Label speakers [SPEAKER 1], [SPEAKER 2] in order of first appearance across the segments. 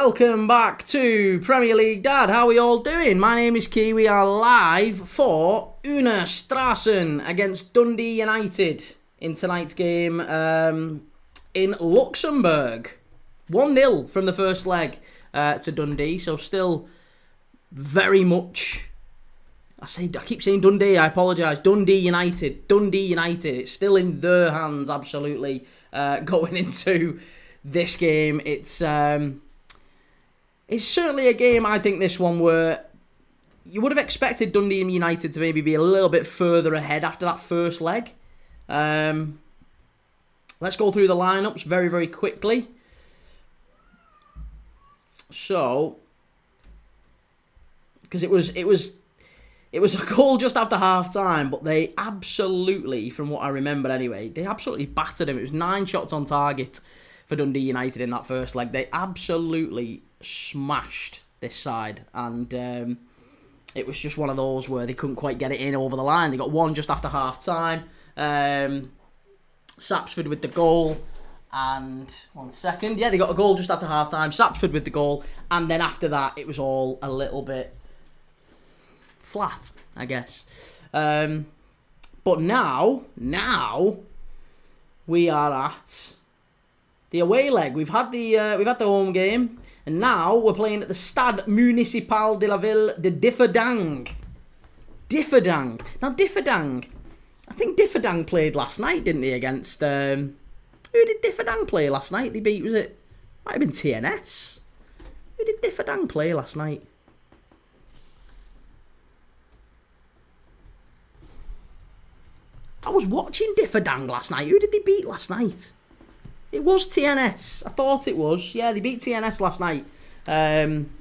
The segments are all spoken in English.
[SPEAKER 1] Welcome back to Premier League Dad. How are we all doing? My name is Kee. We are live for UNA Strassen against Dundee United in tonight's game in Luxembourg. 1-0 from the first leg to Dundee, so still very much... I keep saying Dundee, I apologise. Dundee United. It's still in their hands, absolutely, going into this game. It's certainly a game, I think, this one, where you would have expected Dundee United to maybe be a little bit further ahead after that first leg. Let's go through the lineups very, very quickly. So, because it was a goal just after half-time, but they absolutely, from what I remember anyway, they absolutely battered him. It was 9 shots on target for Dundee United in that first leg. They absolutely smashed this side, and it was just one of those where they couldn't quite get it in over the line. They got one just after half-time. Sapsford with the goal, and they got a goal just after half-time. Sapsford with the goal, and then after that, it was all a little bit flat, I guess. But now we are at the away leg. We've had the home game, and now we're playing at the Stade Municipal de la Ville de Differdang. Now Differdang, I think Differdang played last night, didn't they? Against who did Differdang play last night? They beat, might have been TNS. Who did Differdang play last night? I was watching Differdang last night. Who did they beat last night? It was TNS. I thought it was. Yeah, they beat TNS last night.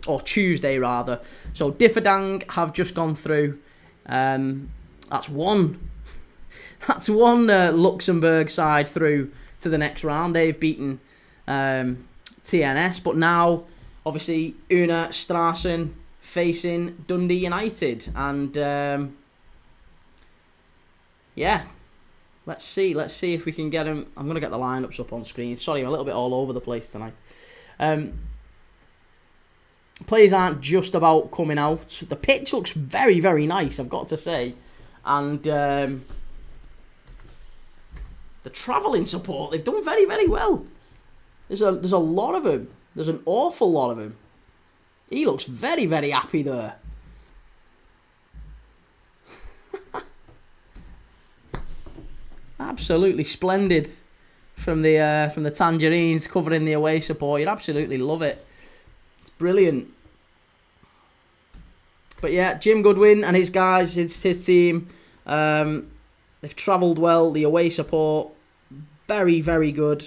[SPEAKER 1] Or Tuesday, rather. So Differdang have just gone through. That's one Luxembourg side through to the next round. They've beaten TNS. But now, obviously, UNA Strassen facing Dundee United. And... yeah, let's see if we can get them. I'm going to get the lineups up on screen. Sorry, I'm a little bit all over the place tonight. Players aren't just about coming out. The pitch looks very, very nice, I've got to say. And the travelling support, they've done very, very well. There's a lot of them. There's an awful lot of them. He looks very, very happy there. Absolutely splendid from the Tangerines covering the away support. You'd absolutely love it. It's brilliant. But yeah, Jim Goodwin and his guys, his team, they've travelled well. The away support, very, very good.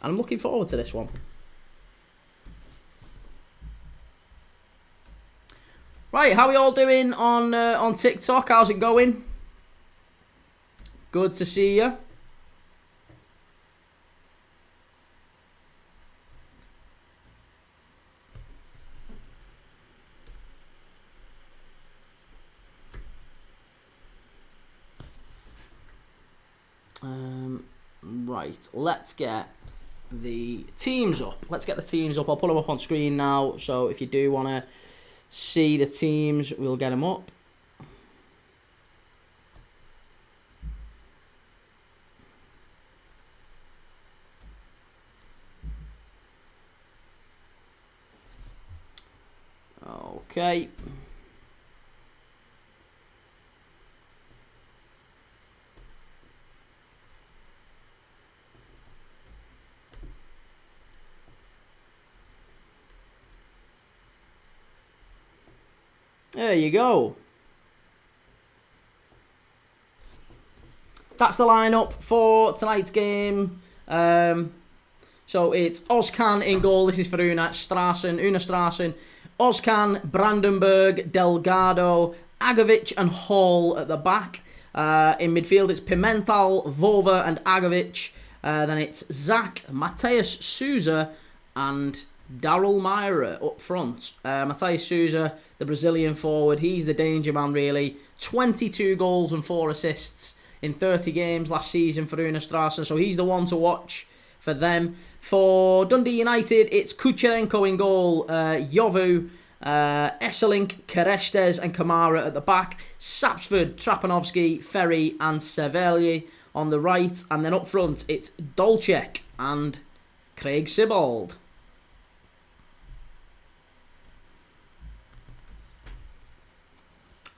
[SPEAKER 1] And I'm looking forward to this one. Right, how are we all doing on TikTok? How's it going? Good to see you. Right, let's get the teams up. I'll put them up on screen now. So if you do want to see the teams, we'll get them up. Okay. There you go. That's the lineup for tonight's game. So it's Ozcan in goal. This is for UNA Strassen. Ozcan, Brandenburg, Delgado, Agovic and Hall at the back. In midfield, it's Pimental, Vova and Agovic. Then it's Zach, Mateus Souza and Daryl Myra up front. Mateus Souza, the Brazilian forward, he's the danger man, really. 22 goals and 4 assists in 30 games last season for UNA Strassen. So he's the one to watch for them. For Dundee United, it's Kucherenko in goal, Jovu, Esselink, Kerestes and Kamara at the back. Sapsford, Trapanovsky, Ferry and Sevelier on the right. And then up front, it's Dolcek and Craig Sibbald.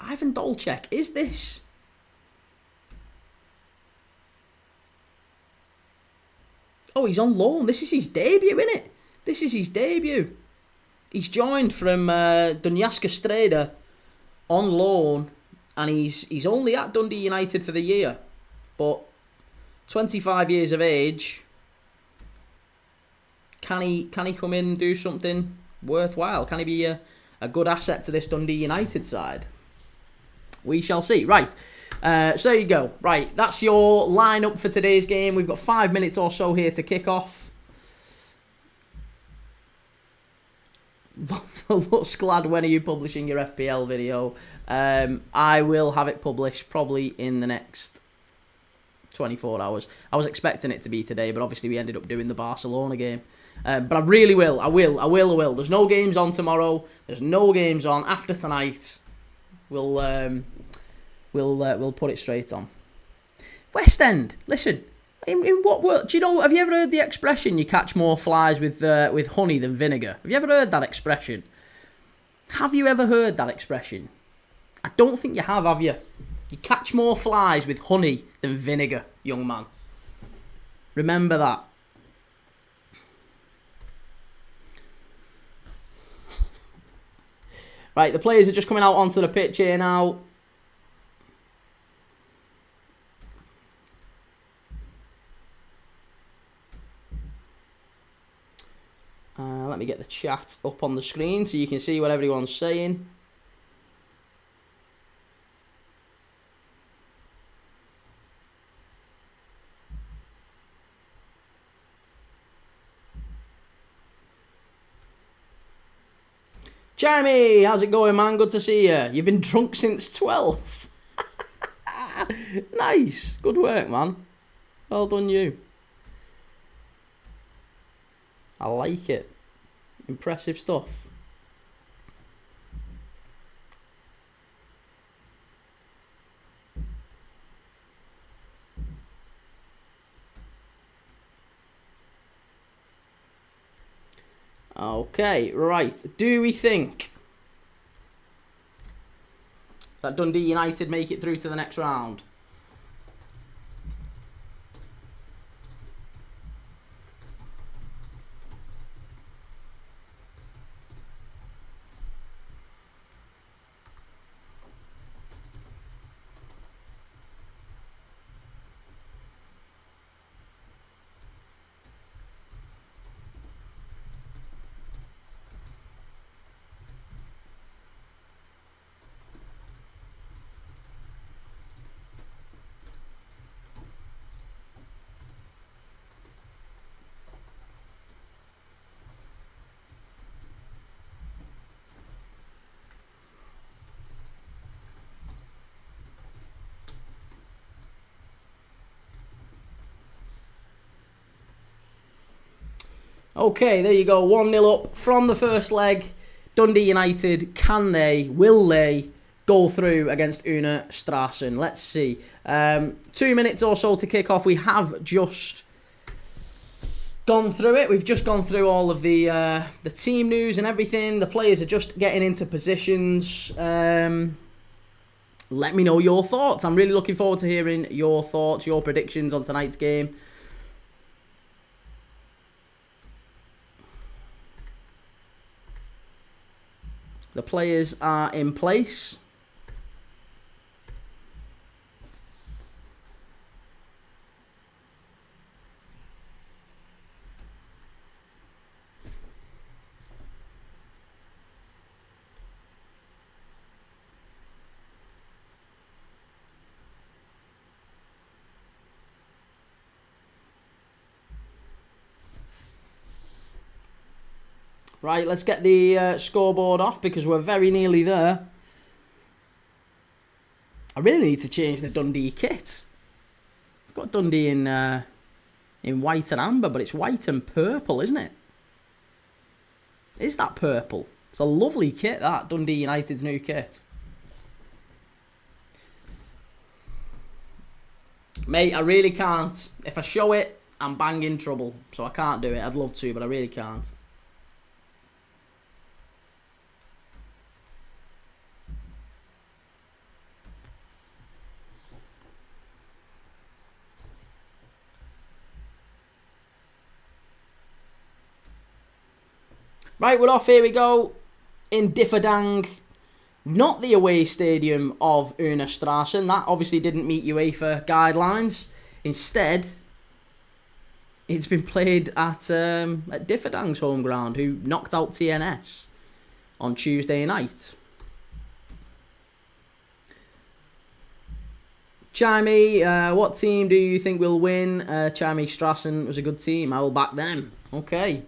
[SPEAKER 1] Ivan Dolcek, is this? Oh, he's on loan. This is his debut, isn't it? This is his debut. He's joined from Donetsk Streda on loan, and he's only at Dundee United for the year. But 25 years of age. Can he come in and do something worthwhile? Can he be a good asset to this Dundee United side? We shall see. Right, so there you go. Right, that's your lineup for today's game. We've got 5 minutes or so here to kick off. Looks glad, when are you publishing your FPL video? I will have it published probably in the next 24 hours. I was expecting it to be today, but obviously we ended up doing the Barcelona game. But I really will. I will. There's no games on tomorrow. There's no games on after tonight. We'll put it straight on. West End. Listen, in what world? Do you know? Have you ever heard the expression? You catch more flies with honey than vinegar. Have you ever heard that expression? Have you ever heard that expression? I don't think you have you? You catch more flies with honey than vinegar, young man. Remember that. Right, the players are just coming out onto the pitch here now. Let me get the chat up on the screen so you can see what everyone's saying. Jeremy, how's it going, man? Good to see you. You've been drunk since 12. Nice. Good work, man. Well done, you. I like it. Impressive stuff. Okay, right. Do we think that Dundee United make it through to the next round? Okay, there you go. 1-0 up from the first leg. Dundee United, will they go through against UNA Strassen? Let's see. 2 minutes or so to kick off. We have just gone through it. We've just gone through all of the team news and everything. The players are just getting into positions. Let me know your thoughts. I'm really looking forward to hearing your thoughts, your predictions on tonight's game. The players are in place. Right, let's get the scoreboard off because we're very nearly there. I really need to change the Dundee kit. I've got Dundee in in white and amber, but it's white and purple, isn't it? Is that purple? It's a lovely kit, that. Dundee United's new kit. Mate, I really can't. If I show it, I'm banging trouble. So I can't do it. I'd love to, but I really can't. Right, we're off. Here we go. In Differdang. Not the away stadium of UNA Strassen. That obviously didn't meet UEFA guidelines. Instead, it's been played at Differdang's home ground, who knocked out TNS on Tuesday night. Chimey, what team do you think will win? Chimey Strassen was a good team. I will back them. Okay.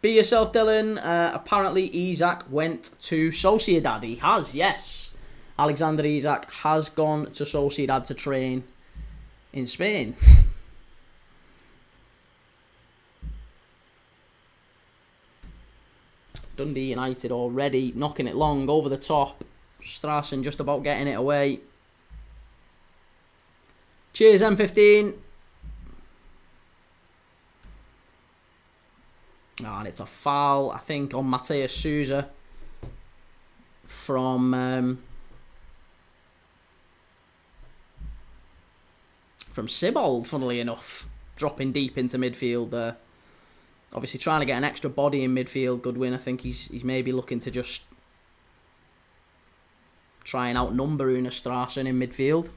[SPEAKER 1] Be yourself, Dylan. Apparently, Isak went to Sociedad. He has, yes. Alexander Isak has gone to Sociedad to train in Spain. Dundee United already knocking it long over the top. Strassen just about getting it away. Cheers, M15. Oh, and it's a foul, I think, on Mateus Souza from Sibold, funnily enough, dropping deep into midfield there. Obviously trying to get an extra body in midfield. Goodwin, I think he's maybe looking to just try and outnumber UNA Strassen in midfield.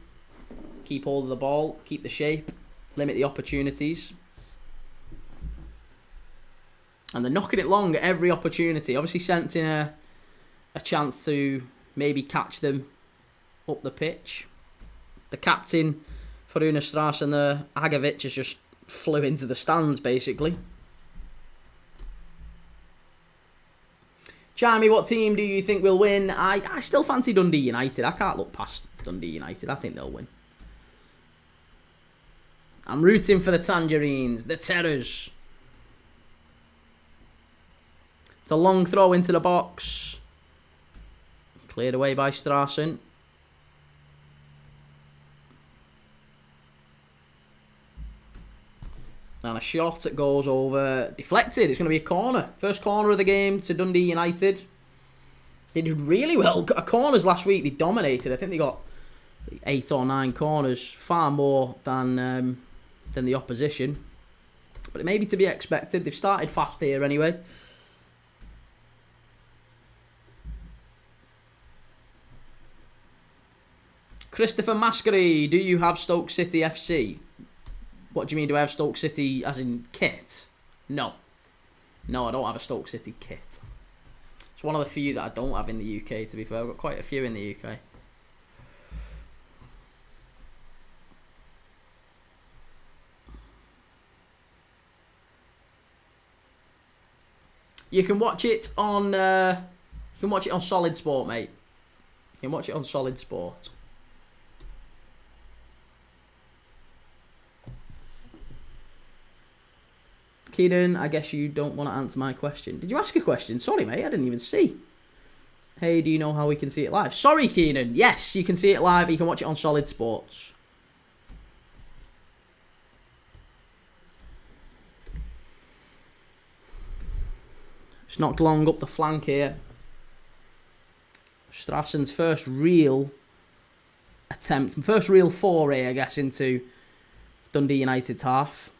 [SPEAKER 1] Keep hold of the ball, keep the shape, limit the opportunities. And they're knocking it long at every opportunity. Obviously sensing a chance to maybe catch them up the pitch. The captain for UNA Strassen, the Agovic, has just flew into the stands, basically. Chimey, what team do you think will win? I still fancy Dundee United. I can't look past Dundee United. I think they'll win. I'm rooting for the Tangerines, the Terrors. It's a long throw into the box. Cleared away by Strassen. And a shot that goes over. Deflected. It's going to be a corner. First corner of the game to Dundee United. They did really well. Corners last week, they dominated. I think they got 8 or 9 corners. Far more than the opposition. But it may be to be expected. They've started fast here anyway. Christopher Maskery, do you have Stoke City FC? What do you mean, do I have Stoke City as in kit? No. No, I don't have a Stoke City kit. It's one of the few that I don't have in the UK, to be fair. I've got quite a few in the UK. You can watch it on Solid Sport, mate. You can watch it on Solid Sport. Keenan, I guess you don't want to answer my question. Did you ask a question? Sorry, mate, I didn't even see. Hey, do you know how we can see it live? Sorry, Keenan. Yes, you can see it live. You can watch it on Solid Sports. It's knocked long up the flank here. Strassen's first real attempt, first real foray, I guess, into Dundee United's half.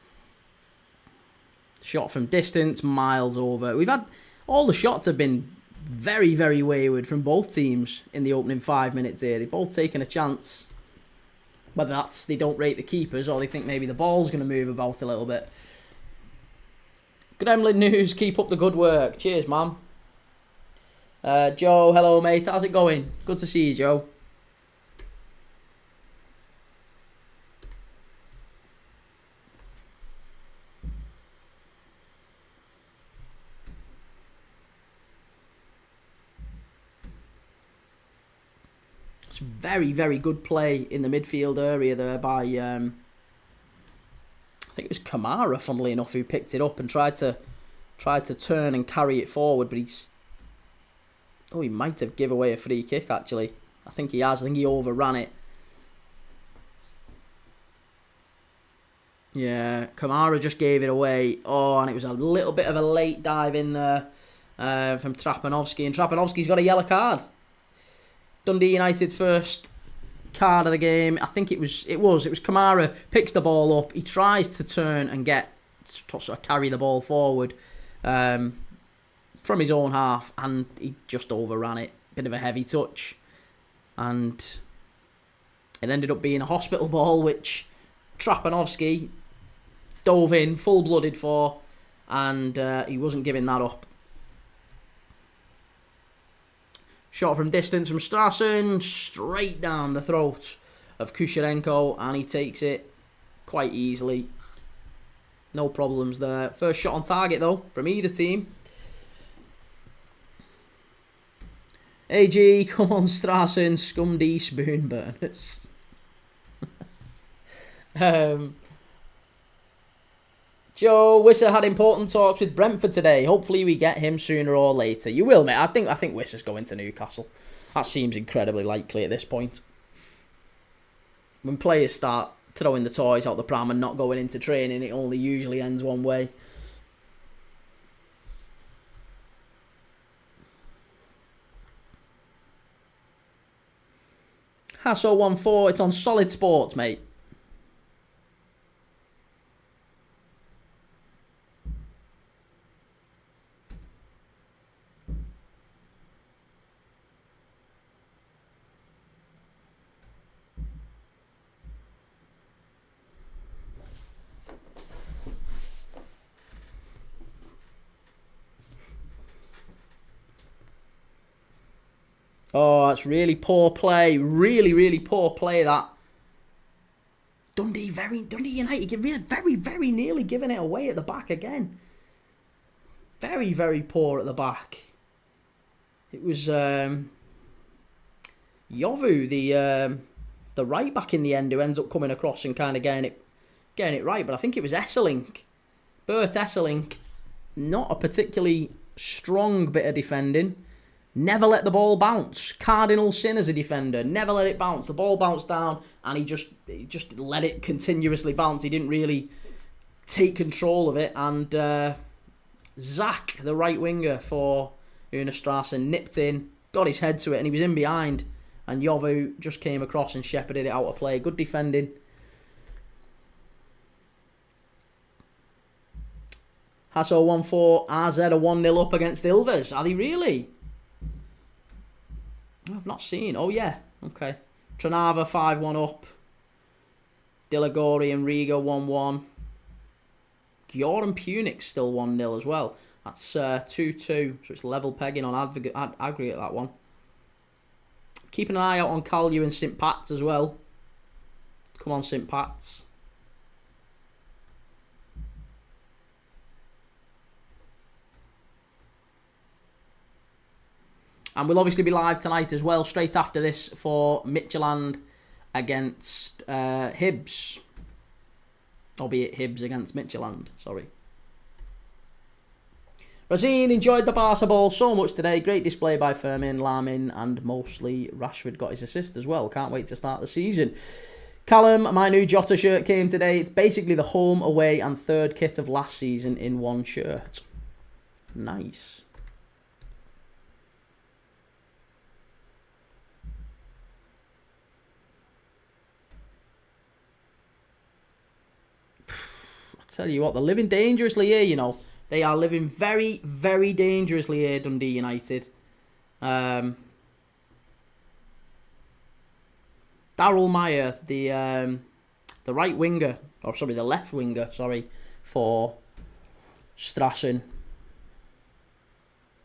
[SPEAKER 1] Shot from distance, miles over. We've had, all the shots have been very, very wayward from both teams in the opening 5 minutes here. They've both taken a chance. Whether that's they don't rate the keepers or they think maybe the ball's going to move about a little bit. Gremlin News, keep up the good work. Cheers, man. Joe, hello, mate. How's it going? Good to see you, Joe. It's very, very good play in the midfield area there by, I think it was Kamara, funnily enough, who picked it up and tried to turn and carry it forward, but he might have given away a free kick, actually. I think he has. I think he overran it. Yeah, Kamara just gave it away. Oh, and it was a little bit of a late dive in there from Trapanovsky. And Trapanovsky's got a yellow card. Dundee United's first card of the game. I think it was Kamara picks the ball up. He tries to turn and sort of carry the ball forward from his own half, and he just overran it. Bit of a heavy touch. And it ended up being a hospital ball, which Trapanovsky dove in full-blooded for, and he wasn't giving that up. Shot from distance from Strassen, straight down the throat of Kusharenko, and he takes it quite easily. No problems there. First shot on target, though, from either team. AG, come on, Strassen, scum-D spoon burners. Joe Wisser had important talks with Brentford today. Hopefully we get him sooner or later. You will, mate. I think Wisser's going to Newcastle. That seems incredibly likely at this point. When players start throwing the toys out the pram and not going into training, it only usually ends one way. Hasso 1-4. It's on Solid Sports, mate. Oh, that's really poor play. Really, really poor play, that. Dundee United very, very nearly giving it away at the back again. Very, very poor at the back. It was Jovu, the right back in the end, who ends up coming across and kind of getting it right. But I think it was Esselink. Bert Esselink. Not a particularly strong bit of defending. Never let the ball bounce. Cardinal sin as a defender. Never let it bounce. The ball bounced down and he just let it continuously bounce. He didn't really take control of it. And Zach, the right winger for UNA Strassen, nipped in, got his head to it, and he was in behind. And Jovu just came across and shepherded it out of play. Good defending. Hasso 1-4. AZ are 1-0 up against Ilves. Are they really? I've not seen. Oh, yeah. Okay. Trnava 5-1 up. Dilagori and Riga 1-1. Gjord and Punic still 1-0 as well. That's 2-2. So it's level pegging on aggregate, that one. Keeping an eye out on Kalju and St. Pat's as well. Come on, St. Pat's. And we'll obviously be live tonight as well, straight after this, for Midtjylland against Hibs. Albeit Hibs against Midtjylland, sorry. Razine enjoyed the Barca ball so much today. Great display by Firmin, Lamin, and mostly Rashford got his assist as well. Can't wait to start the season. Callum, my new Jota shirt came today. It's basically the home, away, and third kit of last season in one shirt. Nice. Tell you what, they're living dangerously here, you know. They are living very, very dangerously here, Dundee United. Daryl Meyer, the right winger, or sorry, the left winger, for Strassen.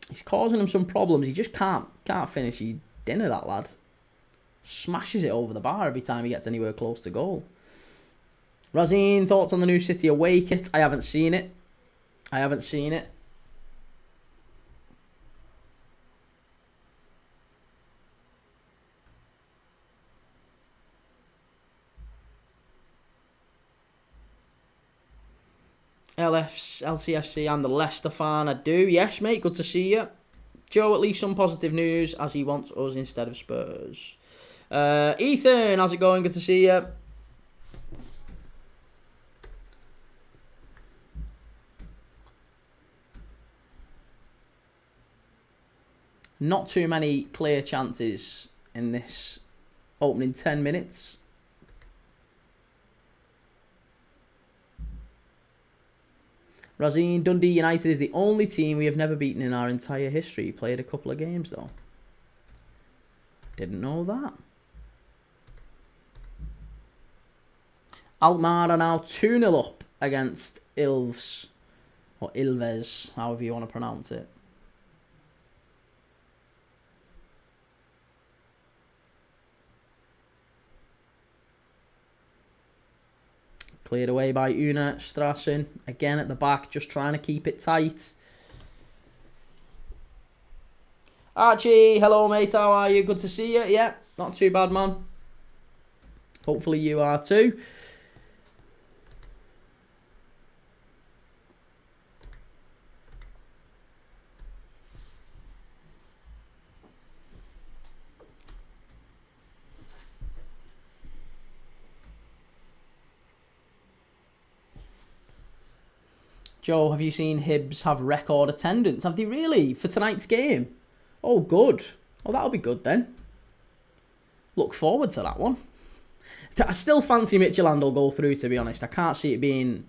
[SPEAKER 1] He's causing them some problems. He just can't finish his dinner, that lad. Smashes it over the bar every time he gets anywhere close to goal. Razine, thoughts on the new City away kit? I haven't seen it. LCFC, I'm the Leicester fan. I do. Yes, mate. Good to see you. Joe, at least some positive news as he wants us instead of Spurs. Ethan, how's it going? Good to see you. Not too many clear chances in this opening 10 minutes. Razine, Dundee United is the only team we have never beaten in our entire history. Played a couple of games though. Didn't know that. Alkmaar are now 2-0 up against Ilves. Or Ilves, however you want to pronounce it. Cleared away by UNA Strassen. Again at the back, just trying to keep it tight. Archie, hello mate, how are you? Good to see you. Yeah, not too bad, man. Hopefully you are too. Joe, have you seen Hibs have record attendance? Have they really? For tonight's game? Oh, good. Oh, that'll be good then. Look forward to that one. I still fancy Midtjylland will go through, to be honest. I can't see it being...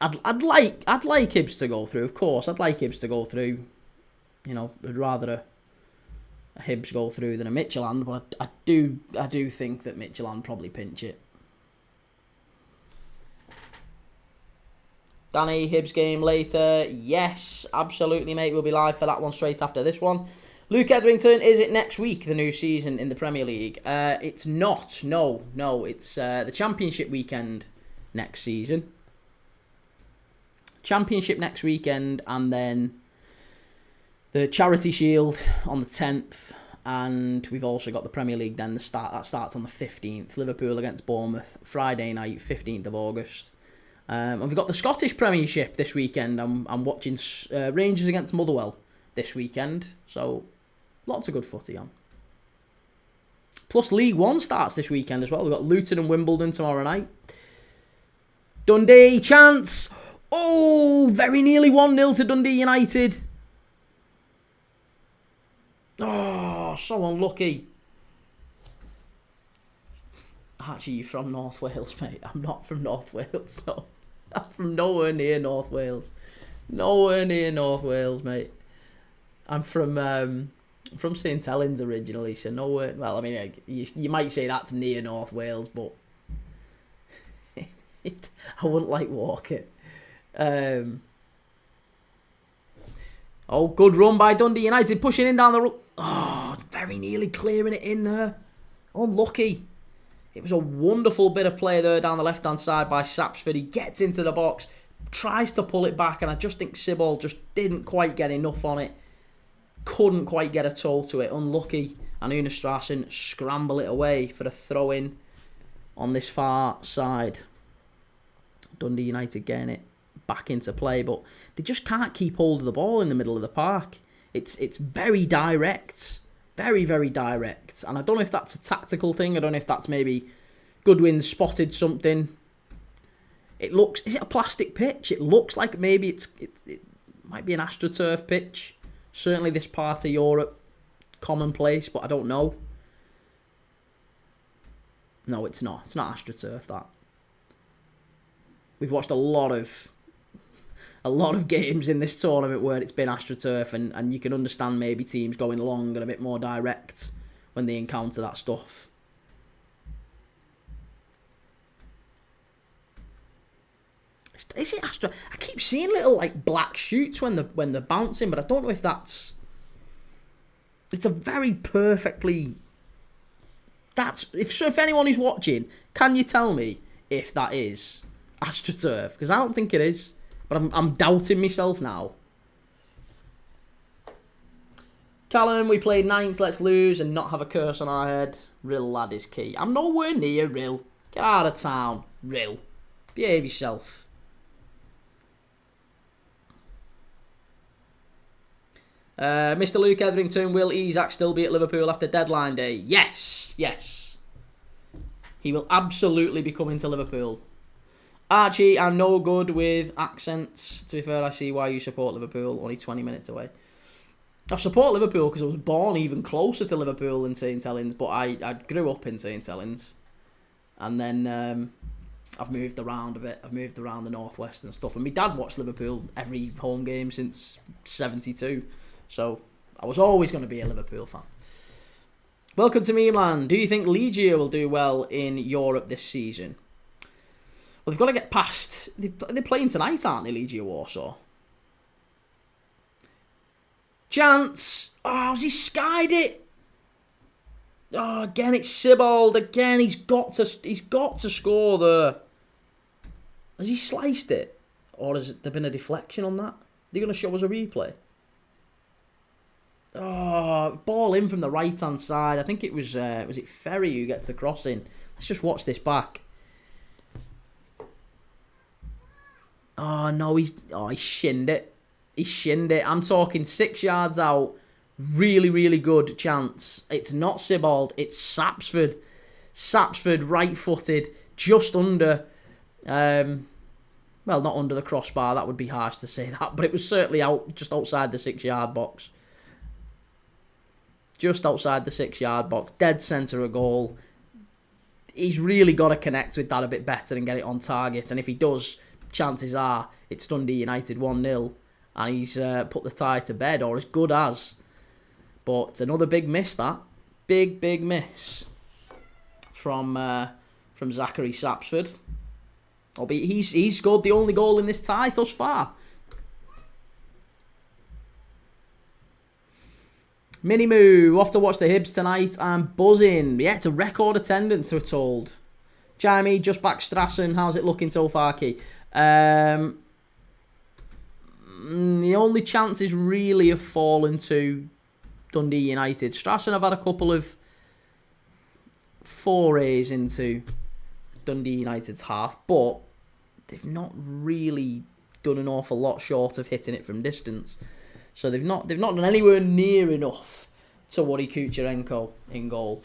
[SPEAKER 1] I'd like Hibs to go through, of course. I'd like Hibs to go through. You know, I'd rather a Hibs go through than a Midtjylland, but I do think that Midtjylland probably pinch it. Danny, Hibs game later. Yes, absolutely, mate. We'll be live for that one straight after this one. Luke Etherington, is it next week, the new season in the Premier League? It's not. No. It's the Championship weekend next season. Championship next weekend, and then the Charity Shield on the 10th. And we've also got the Premier League then. That starts on the 15th. Liverpool against Bournemouth, Friday night, 15th of August. And we've got the Scottish Premiership this weekend. I'm watching Rangers against Motherwell this weekend. So, lots of good footy on. Plus, League One starts this weekend as well. We've got Luton and Wimbledon tomorrow night. Dundee, chance. Oh, very nearly 1-0 to Dundee United. Oh, so unlucky. Actually, you're from North Wales, mate. I'm not from North Wales, no. I'm from nowhere near North Wales. Nowhere near North Wales, mate. I'm from St Helens originally, so nowhere... Well, I mean, you might say that's near North Wales, but... I wouldn't like walking. Oh, good run by Dundee United, pushing in down the... Oh, very nearly clearing it in there. Unlucky. It was a wonderful bit of play there down the left-hand side by Sapsford. He gets into the box, tries to pull it back, and I just think Sibbald just didn't quite get enough on it. Couldn't quite get a toe to it. Unlucky. And UNA Strassen scramble it away for a throw-in on this far side. Dundee United getting it back into play, but they just can't keep hold of the ball in the middle of the park. It's very direct. Very, very direct. And I don't know if that's a tactical thing. I don't know if that's maybe Goodwin spotted something. It looks... Is it a plastic pitch? It looks like maybe it might be an AstroTurf pitch. Certainly this part of Europe, commonplace, but I don't know. No, it's not. It's not AstroTurf, that. We've watched a lot of games in this tournament where it's been AstroTurf, and you can understand maybe teams going long and a bit more direct when they encounter that stuff. Is it Astro? I keep seeing little like black shoots when they're bouncing, but I don't know if that's... It's a very perfectly... If anyone is watching, can you tell me if that is AstroTurf? Because I don't think it is. But I'm doubting myself now. Callum, we played 9th, let's lose and not have a curse on our head. Real lad is key. I'm nowhere near Rill. Get out of town, Rill. Behave yourself. Mr. Luke Etherington, will Isak still be at Liverpool after deadline day? Yes, yes. He will absolutely be coming to Liverpool. Archie, I'm no good with accents. To be fair, I see why you support Liverpool, only 20 minutes away. I support Liverpool because I was born even closer to Liverpool than St Helens, but I grew up in St Helens. And then I've moved around a bit. I've moved around the northwest and stuff. And my dad watched Liverpool every home game since 72. So I was always going to be a Liverpool fan. Welcome to Memeland. Do you think Liga will do well in Europe this season? Well, they've got to get past... They're playing tonight, aren't they, Liga Warsaw? Chance. Oh, has he skied it? Oh, again, it's Sibbald. Again, he's got to score there. Has he sliced it? Or has there been a deflection on that? They're going to show us a replay. Oh, ball in from the right-hand side. I think it was it Ferry who gets the cross in. Let's just watch this back. Oh, no, he's shinned it. He shinned it. I'm talking 6 yards out. Really, really good chance. It's not Sibbald. It's Sapsford. Sapsford, right-footed, just under... well, not under the crossbar. That would be harsh to say that. But it was certainly just outside the 6-yard box. Just outside the 6-yard box. Dead centre of goal. He's really got to connect with that a bit better and get it on target. And if he does, chances are it's Dundee United 1-0. And he's put the tie to bed, or as good as. But it's another big miss, that. Big, big miss from Zachary Sapsford. Albeit he's scored the only goal in this tie thus far. Minimoo, off to watch the Hibs tonight. I'm buzzing. Yeah, it's a record attendance, we're told. Jamie, just back Strassen. How's it looking so far, Kee? The only chances really have fallen to Dundee United. Strassen have had a couple of forays into Dundee United's half, but they've not really done an awful lot short of hitting it from distance. So they've not done anywhere near enough to worry Kucherenko in goal.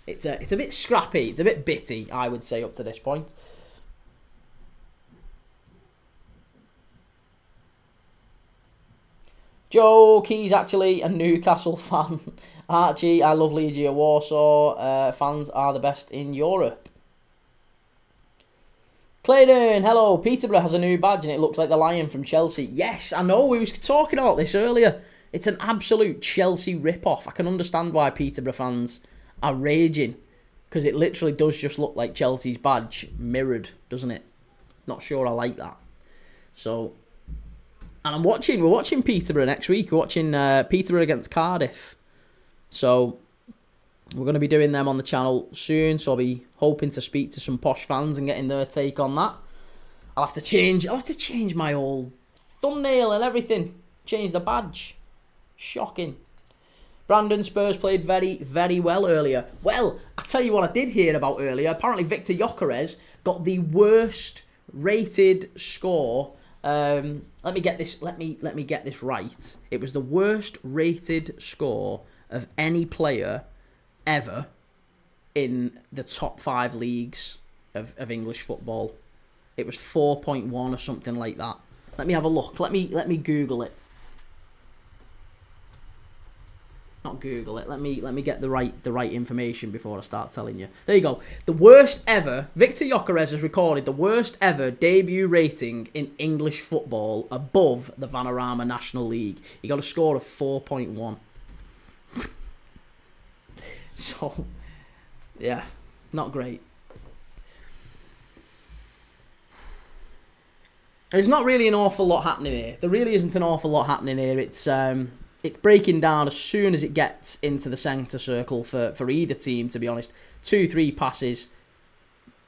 [SPEAKER 1] It's a bit scrappy. It's a bit bitty, I would say, up to this point. Joe, Kee's actually a Newcastle fan. Archie, I love Legia Warsaw. Fans are the best in Europe. Clayton, hello. Peterborough has a new badge and it looks like the Lion from Chelsea. Yes, I know. We was talking about this earlier. It's an absolute Chelsea rip-off. I can understand why Peterborough fans are raging. Because it literally does just look like Chelsea's badge mirrored, doesn't it? Not sure I like that. So... And we're watching Peterborough next week. We're watching Peterborough against Cardiff. So, we're going to be doing them on the channel soon. So, I'll be hoping to speak to some posh fans and getting their take on that. I'll have to change my whole thumbnail and everything. Change the badge. Shocking. Brandon, Spurs played very, very well earlier. Well, I tell you what I did hear about earlier. Apparently, Victor Gyökeres got the worst rated score... let me get this right. It was the worst rated score of any player ever in the top 5 leagues of English football. It was 4.1 or something like that. Let me have a look. Let me Google it. Not Google it. Let me get the right information before I start telling you. There you go. The worst ever. Victor Gyökeres has recorded the worst ever debut rating in English football above the Vanarama National League. He got a score of 4.1. So, yeah, not great. There's not really an awful lot happening here. There really isn't an awful lot happening here. It's breaking down as soon as it gets into the centre circle for either team, to be honest. 2-3 passes,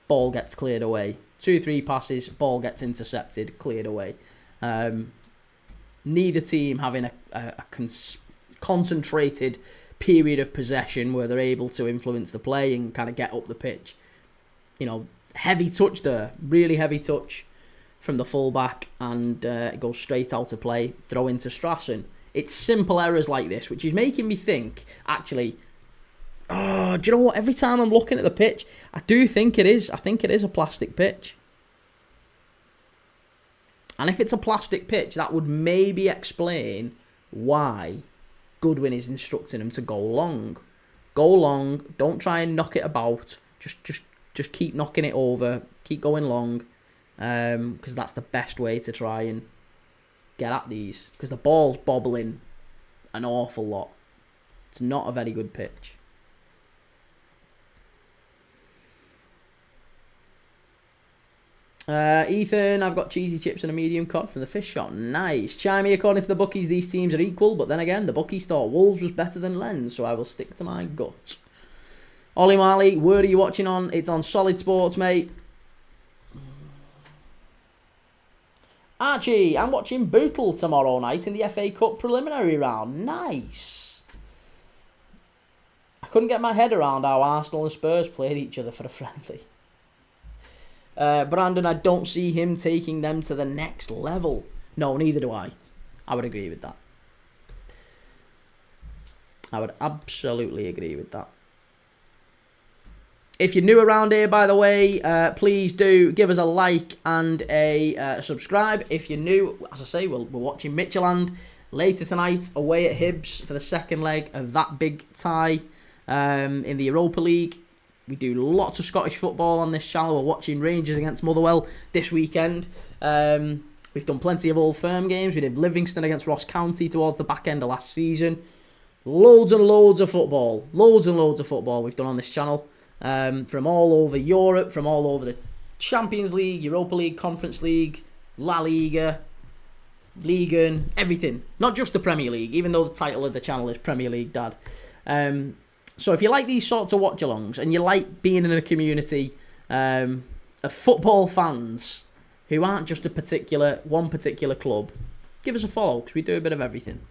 [SPEAKER 1] ball gets cleared away. 2-3 passes, ball gets intercepted, cleared away. Neither team having a concentrated period of possession where they're able to influence the play and kind of get up the pitch. You know, heavy touch there. Really heavy touch from the fullback and it goes straight out of play, throw into Strassen. It's simple errors like this, which is making me think, actually, oh, do you know what? Every time I'm looking at the pitch, I do think it is. I think it is a plastic pitch. And if it's a plastic pitch, that would maybe explain why Goodwin is instructing him to go long. Go long. Don't try and knock it about. Just keep knocking it over. Keep going long. Because that's the best way to try and get at these. Because the ball's bobbling an awful lot. It's not a very good pitch. Ethan, I've got cheesy chips and a medium cod from the fish shop. Nice. Chimey, according to the bookies, these teams are equal, but then again, the bookies thought Wolves was better than Lens, so I will stick to my gut. Ollie Marley, where are you watching on? It's on Solid Sports, mate. Archie, I'm watching Bootle tomorrow night in the FA Cup preliminary round. Nice. I couldn't get my head around how Arsenal and Spurs played each other for a friendly. Brandon, I don't see him taking them to the next level. No, neither do I. I would agree with that. I would absolutely agree with that. If you're new around here, by the way, please do give us a like and a subscribe. If you're new, as I say, we're watching Midtjylland later tonight away at Hibs for the second leg of that big tie in the Europa League. We do lots of Scottish football on this channel. We're watching Rangers against Motherwell this weekend. We've done plenty of Old Firm games. We did Livingston against Ross County towards the back end of last season. Loads and loads of football. Loads and loads of football we've done on this channel. From all over Europe, from all over the Champions League, Europa League, Conference League, La Liga, Liga, everything. Not just the Premier League, even though the title of the channel is Premier League Dad. So if you like these sorts of watch-alongs and you like being in a community of football fans who aren't just one particular club, give us a follow because we do a bit of everything.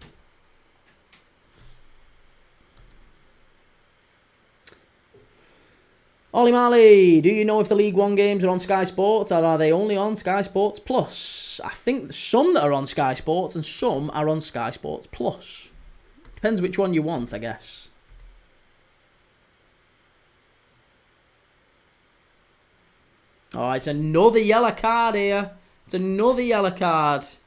[SPEAKER 1] Ollie Marley, do you know if the League One games are on Sky Sports or are they only on Sky Sports Plus? I think some that are on Sky Sports and some are on Sky Sports Plus. Depends which one you want, I guess. Oh, it's another yellow card here. It's another yellow card. It's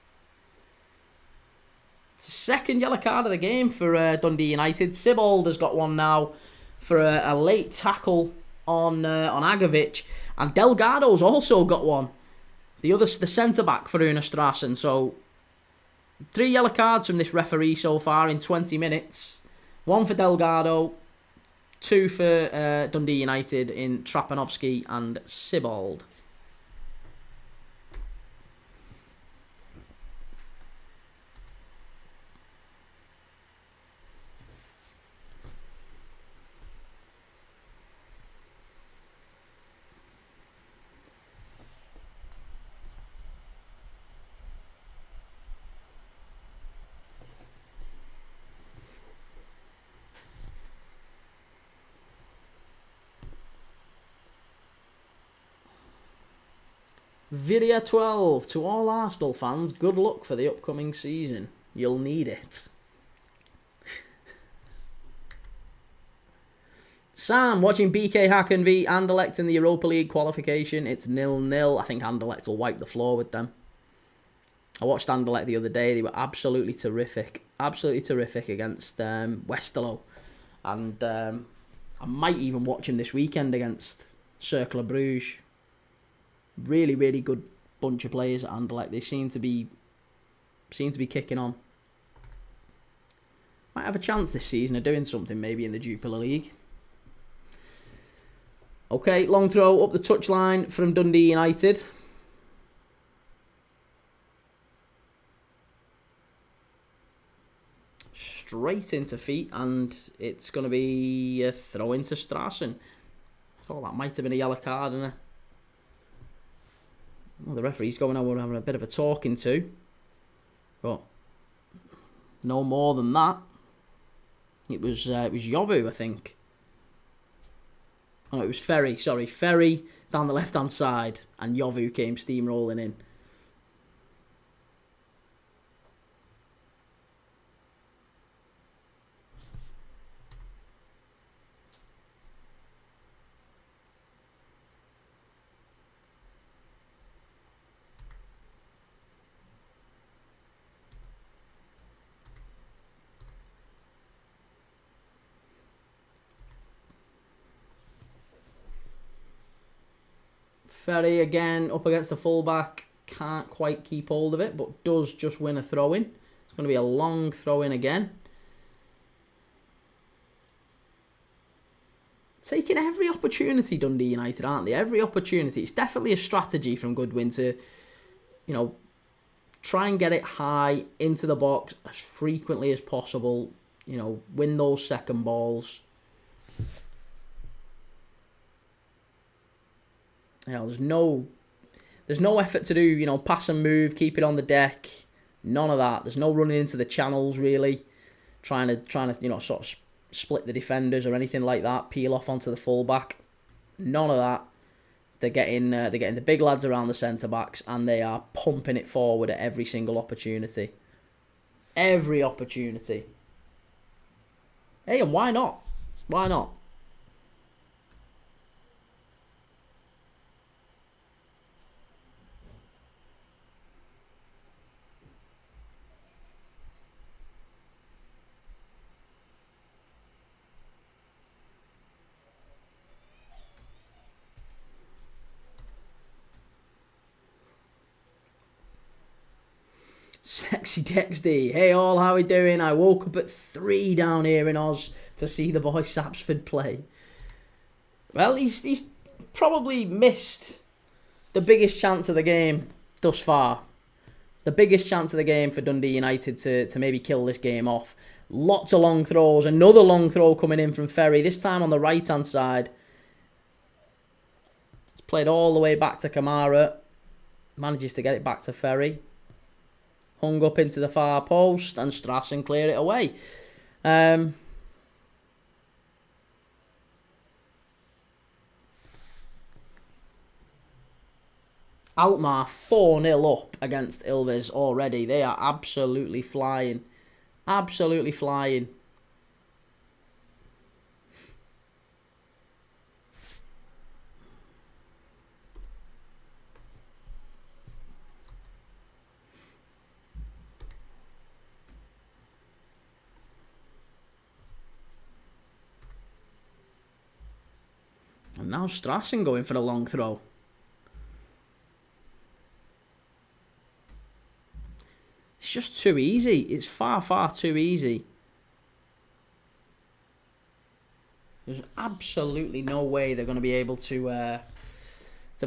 [SPEAKER 1] the second yellow card of the game for Dundee United. Sibbald has got one now for a late tackle on Agovic. And Delgado's also got one. The centre-back for UNA Strassen. So, 3 yellow cards from this referee so far in 20 minutes. 1 for Delgado. 2 for Dundee United in Trapanovsky and Sibbald. Video 12. To all Arsenal fans, good luck for the upcoming season. You'll need it. Sam, watching BK Häcken v Anderlecht in the Europa League qualification. It's 0-0. I think Anderlecht will wipe the floor with them. I watched Anderlecht the other day. They were absolutely terrific. Absolutely terrific against Westerlo. And I might even watch him this weekend against Cercle Bruges. Really, really good bunch of players at Anderlecht. They seem to be kicking on. Might have a chance this season of doing something maybe in the Jupiler League. Okay, long throw up the touchline from Dundee United. Straight into feet, and it's going to be a throw into Strassen. I thought that might have been a yellow card, and well, the referee's going on, we're having a bit of a talking to. But no more than that. It was Jovu, I think. Oh, it was Ferry. Sorry, Ferry down the left-hand side, and Jovu came steamrolling in. Ferry again up against the fullback. Can't quite keep hold of it, but does just win a throw-in. It's going to be a long throw-in again. Taking every opportunity, Dundee United, aren't they? Every opportunity. It's definitely a strategy from Goodwin to, try and get it high into the box as frequently as possible. Win those second balls. There's no effort to do, pass and move, keep it on the deck. None of that. There's no running into the channels, really. Trying to, sort of split the defenders or anything like that. Peel off onto the fullback. None of that. They're getting the big lads around the centre backs, and they are pumping it forward at every single opportunity. Every opportunity. Hey, and why not? Why not? Sexy Dexty. Hey all, how we doing? I woke up at 3 down here in Oz to see the boy Sapsford play. Well, he's probably missed the biggest chance of the game thus far. The biggest chance of the game for Dundee United to maybe kill this game off. Lots of long throws. Another long throw coming in from Ferry, this time on the right-hand side. It's played all the way back to Kamara. Manages to get it back to Ferry. Hung up into the far post, and Strassen clear it away. Alkmaar 4-0 up against Ilves already. They are absolutely flying. Absolutely flying. And now Strassen going for a long throw. It's just too easy. It's far, far too easy. There's absolutely no way they're going to be able to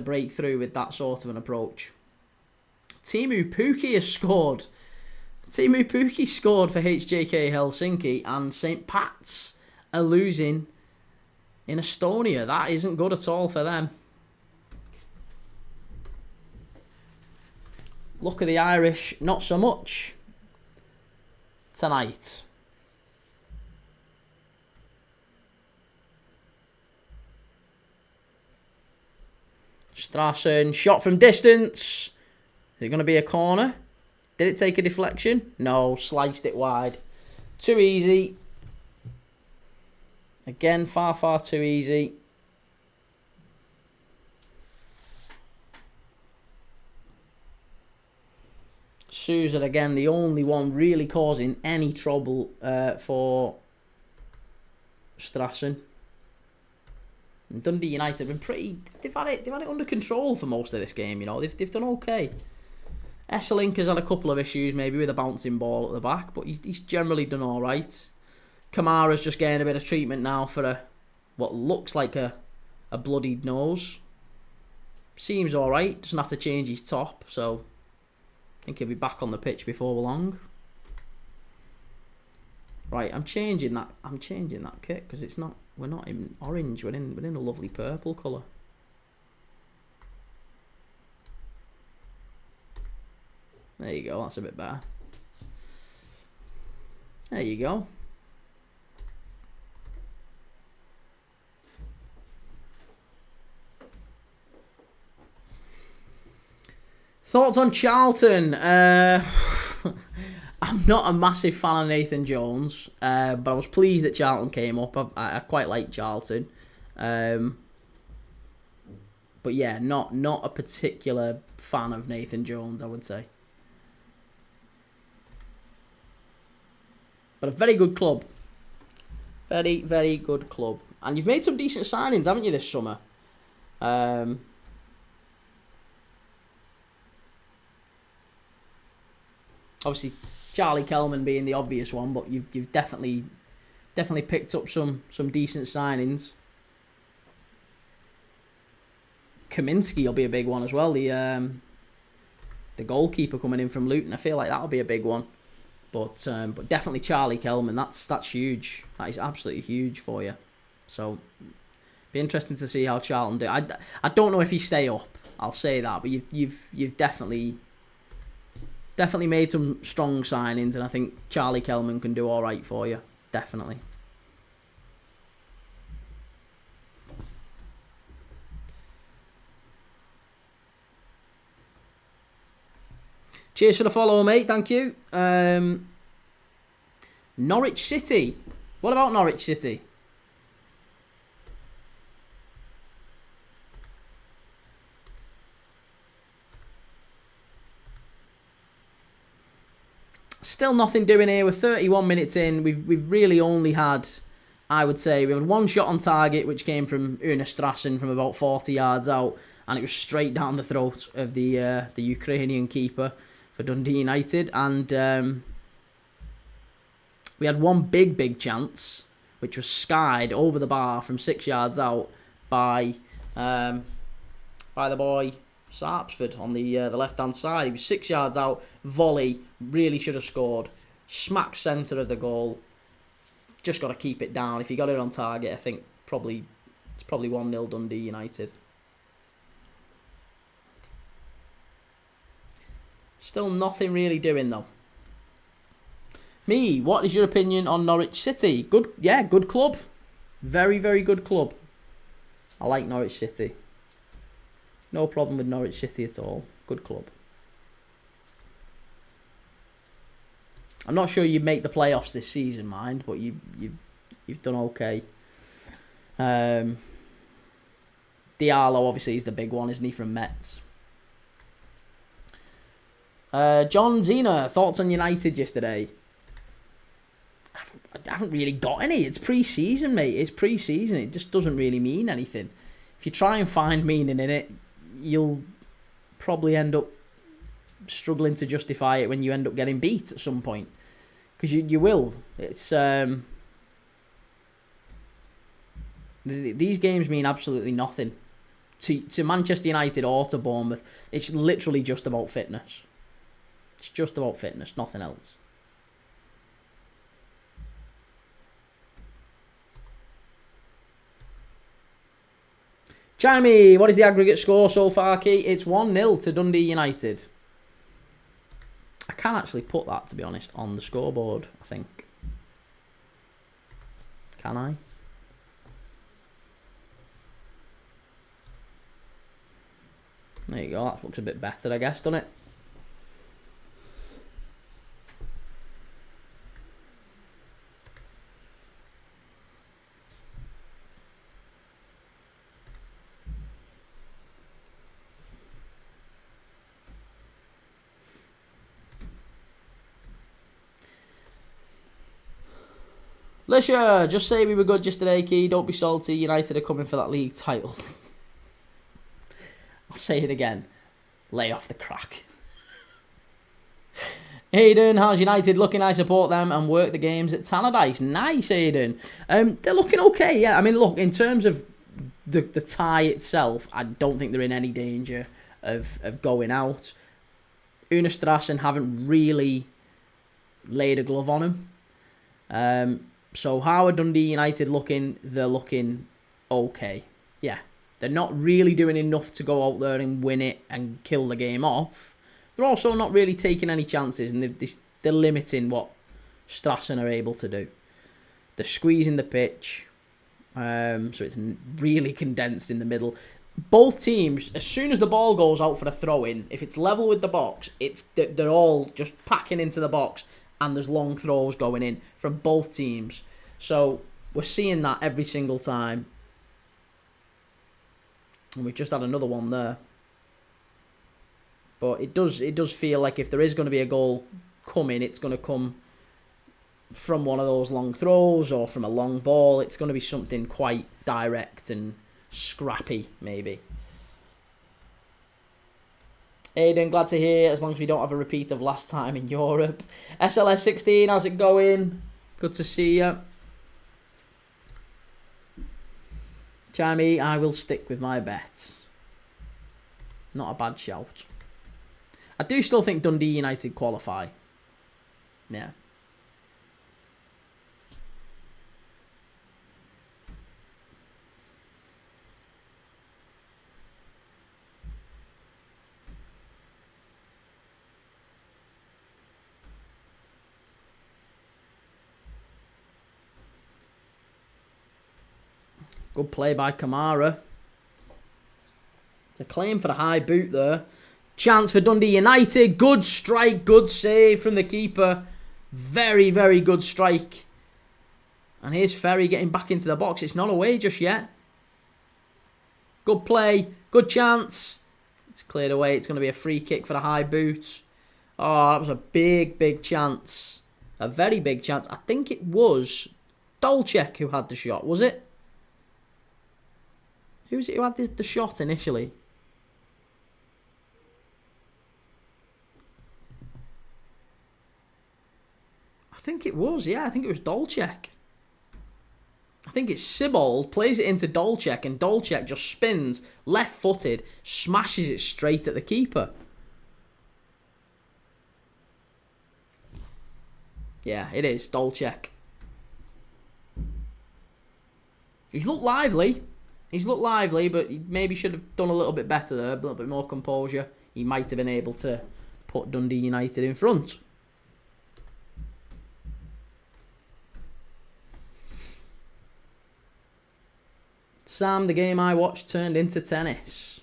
[SPEAKER 1] break through with that sort of an approach. Teemu Pukki has scored. Teemu Pukki scored for HJK Helsinki, and St. Pat's are losing in Estonia. That isn't good at all for them. Look at the Irish, not so much tonight. Strassen, shot from distance. Is it going to be a corner? Did it take a deflection? No, sliced it wide. Too easy. Again, far, far too easy. Sousa, again, the only one really causing any trouble for Strassen. And Dundee United have been pretty... They've had it under control for most of this game, They've done okay. Esselink has had a couple of issues, maybe with a bouncing ball at the back, but he's generally done all right. Kamara's just getting a bit of treatment now for what looks like a bloodied nose. Seems alright, doesn't have to change his top, so I think he'll be back on the pitch before long. Right, I'm changing that kit because it's not. We're not in orange. We're in a lovely purple colour. There you go. That's a bit better. There you go. Thoughts on Charlton? I'm not a massive fan of Nathan Jones, but I was pleased that Charlton came up. I quite like Charlton. But yeah, not a particular fan of Nathan Jones, I would say. But a very good club. Very, very good club. And you've made some decent signings, haven't you, this summer? Obviously, Charlie Kelman being the obvious one, but you've definitely picked up some decent signings. Kaminsky will be a big one as well. The goalkeeper coming in from Luton, I feel like that'll be a big one. But definitely Charlie Kelman. That's huge. That is absolutely huge for you. So be interesting to see how Charlton do. I don't know if he stay up. I'll say that, but you've definitely made some strong signings, and I think Charlie Kelman can do all right for you. Definitely. Cheers for the follow, mate. Thank you. Norwich City. What about Norwich City? Still nothing doing here. We're 31 minutes in. We've really only had, I would say, we had one shot on target, which came from UNA Strassen from about 40 yards out, and it was straight down the throat of the Ukrainian keeper for Dundee United. And we had one big chance, which was skied over the bar from 6 yards out by the boy Sarpsford on the left-hand side. He was 6 yards out, volley, really should have scored. Smack centre of the goal. Just got to keep it down. If he got it on target, I think it's probably 1-0 Dundee United. Still nothing really doing though. Me, what is your opinion on Norwich City? Good, yeah, good club. Very, very good club. I like Norwich City. No problem with Norwich City at all. Good club. I'm not sure you'd make the playoffs this season, mind, but you've done okay. Diallo obviously is the big one, isn't he, from Metz? John Zena, thoughts on United yesterday? I haven't really got any. It's pre-season, mate. It's pre-season. It just doesn't really mean anything. If you try and find meaning in it, you'll probably end up struggling to justify it when you end up getting beat at some point. Because you will. It's these games mean absolutely nothing. To Manchester United or to Bournemouth, it's literally just about fitness. It's just about fitness, nothing else. Jamie, what is the aggregate score so far, Key? It's 1-0 to Dundee United. I can actually put that, to be honest, on the scoreboard, I think. Can I? There you go, that looks a bit better, I guess, doesn't it? Lisha, just say we were good yesterday, Key. Don't be salty. United are coming for that league title. I'll say it again. Lay off the crack. Hayden, how's United looking? I support them and work the games at Tannadice. Nice, Hayden. They're looking okay, yeah. I mean, look, in terms of the tie itself, I don't think they're in any danger of going out. UNA Strassen haven't really laid a glove on them. So how are Dundee United looking? They're looking okay. Yeah. They're not really doing enough to go out there and win it and kill the game off. They're also not really taking any chances, and they're limiting what Strassen are able to do. They're squeezing the pitch, so it's really condensed in the middle. Both teams, as soon as the ball goes out for a throw-in, if it's level with the box, they're all just packing into the box, and there's long throws going in from both teams. So we're seeing that every single time. And we've just had another one there. But it does feel like if there is going to be a goal coming, it's going to come from one of those long throws or from a long ball. It's going to be something quite direct and scrappy, maybe. Aiden, glad to hear, as long as we don't have a repeat of last time in Europe. SLS 16, how's it going? Good to see you. Jamie, I will stick with my bet. Not a bad shout. I do still think Dundee United qualify. Yeah. Good play by Kamara. It's a claim for the high boot there. Chance for Dundee United. Good strike, good save from the keeper. Very, very good strike. And here's Ferry getting back into the box. It's not away just yet. Good play, good chance. It's cleared away. It's going to be a free kick for the high boot. Oh, that was a big, big chance. A very big chance. I think it was Dolcek who had the shot, was it? Who was it who had the shot initially? I think it was, yeah. I think it was Dolcek. I think it's Sibold, plays it into Dolcek, and Dolcek just spins, left-footed, smashes it straight at the keeper. Yeah, it is, Dolcek. He's looked lively. He's looked lively, but he maybe should have done a little bit better there, a little bit more composure. He might have been able to put Dundee United in front. Sam, the game I watched turned into tennis.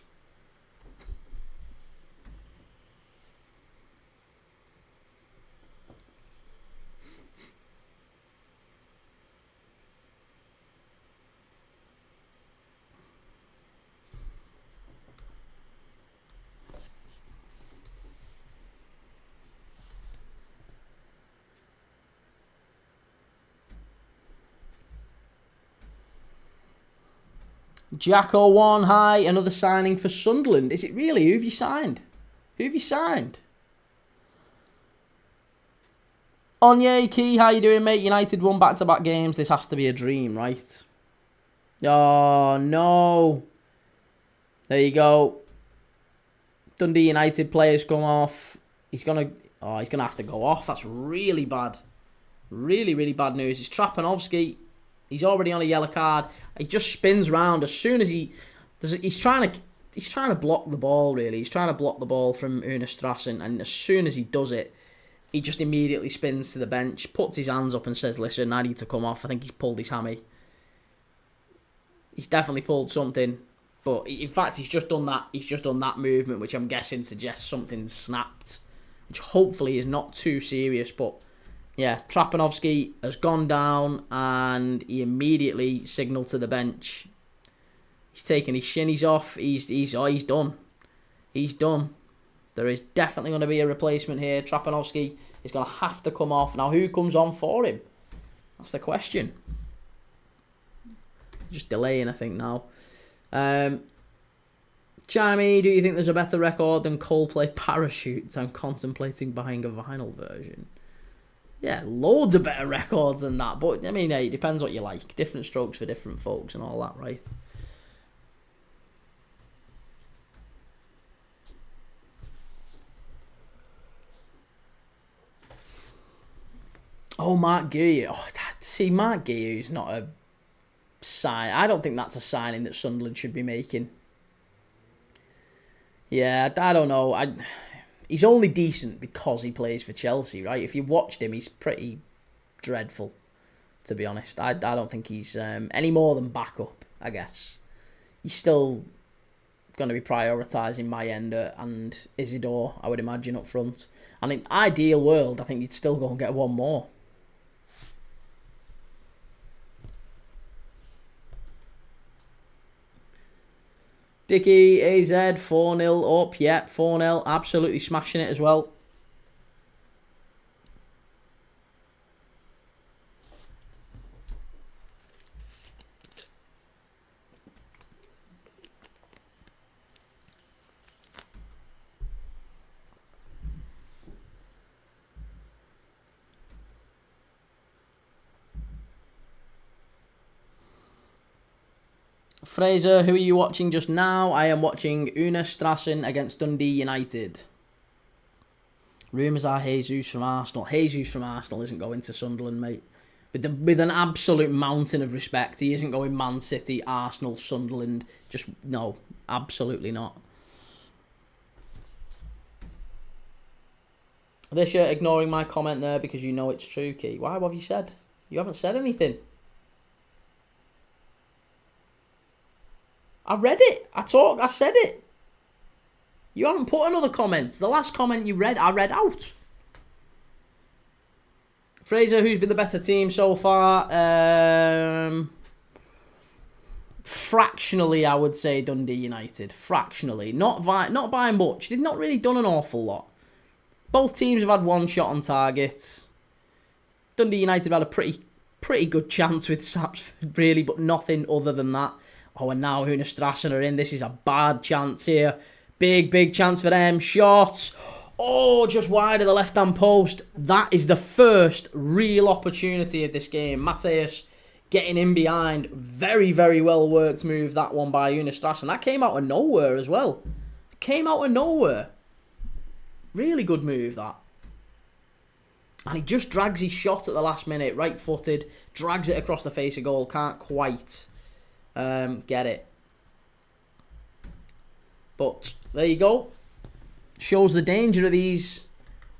[SPEAKER 1] Jacko1, hi, another signing for Sunderland. Is it really? Who have you signed? Who have you signed? Onye, Key, how you doing, mate? United won back-to-back games. This has to be a dream, right? Oh, no. There you go. Dundee United players come off. He's gonna have to go off. That's really bad. Really, really bad news. It's Trapanovsky. He's already on a yellow card. He just spins round as soon as he's trying to block the ball, really. He's trying to block the ball from UNA Strassen, and as soon as he does it, he just immediately spins to the bench, puts his hands up and says, "Listen, I need to come off." I think he's pulled his hammy. He's definitely pulled something, but in fact, he's just done that movement, which I'm guessing suggests something snapped, which hopefully is not too serious, but yeah, Trapanovsky has gone down and he immediately signalled to the bench. He's taking his shinnies off. He's done. He's done. There is definitely going to be a replacement here. Trapanovsky is going to have to come off. Now, who comes on for him? That's the question. Just delaying, I think, now. Chimey, do you think there's a better record than Coldplay Parachutes? I'm contemplating buying a vinyl version. Yeah, loads of better records than that. But, I mean, it depends what you like. Different strokes for different folks and all that, right? Oh, Mark Guiu. Oh, see, Mark Guiu's not a sign. I don't think that's a signing that Sunderland should be making. Yeah, I don't know. He's only decent because he plays for Chelsea, right? If you watched him, he's pretty dreadful, to be honest. I don't think he's any more than backup, I guess. He's still going to be prioritising Mayenda and Isidore, I would imagine, up front. And in ideal world, I think you'd still go and get one more. Dicky, AZ, 4-0 up. Yep, 4-0. Absolutely smashing it as well. Fraser, who are you watching just now? I am watching UNA Strassen against Dundee United. Rumours are Jesus from Arsenal. Jesus from Arsenal isn't going to Sunderland, mate. With an absolute mountain of respect, he isn't going Man City, Arsenal, Sunderland. Just, no, absolutely not. This you're ignoring my comment there because you know it's true, Key. Why? What have you said? You haven't said anything. I read it. I said it. You haven't put another comment. The last comment you read, I read out. Fraser, who's been the better team so far? Fractionally, I would say Dundee United. Fractionally. Not by much. They've not really done an awful lot. Both teams have had one shot on target. Dundee United have had a pretty good chance with Sapsford, really, but nothing other than that. Oh, and now UNA Strassen are in. This is a bad chance here. Big chance for them. Shots. Oh, just wide of the left-hand post. That is the first real opportunity of this game. Mateus getting in behind. Very well worked move, that one by UNA Strassen. That came out of nowhere as well. Came out of nowhere. Really good move, that. And he just drags his shot at the last minute. Right-footed. Drags it across the face of goal. Can't quite get it. But there you go. Shows the danger of these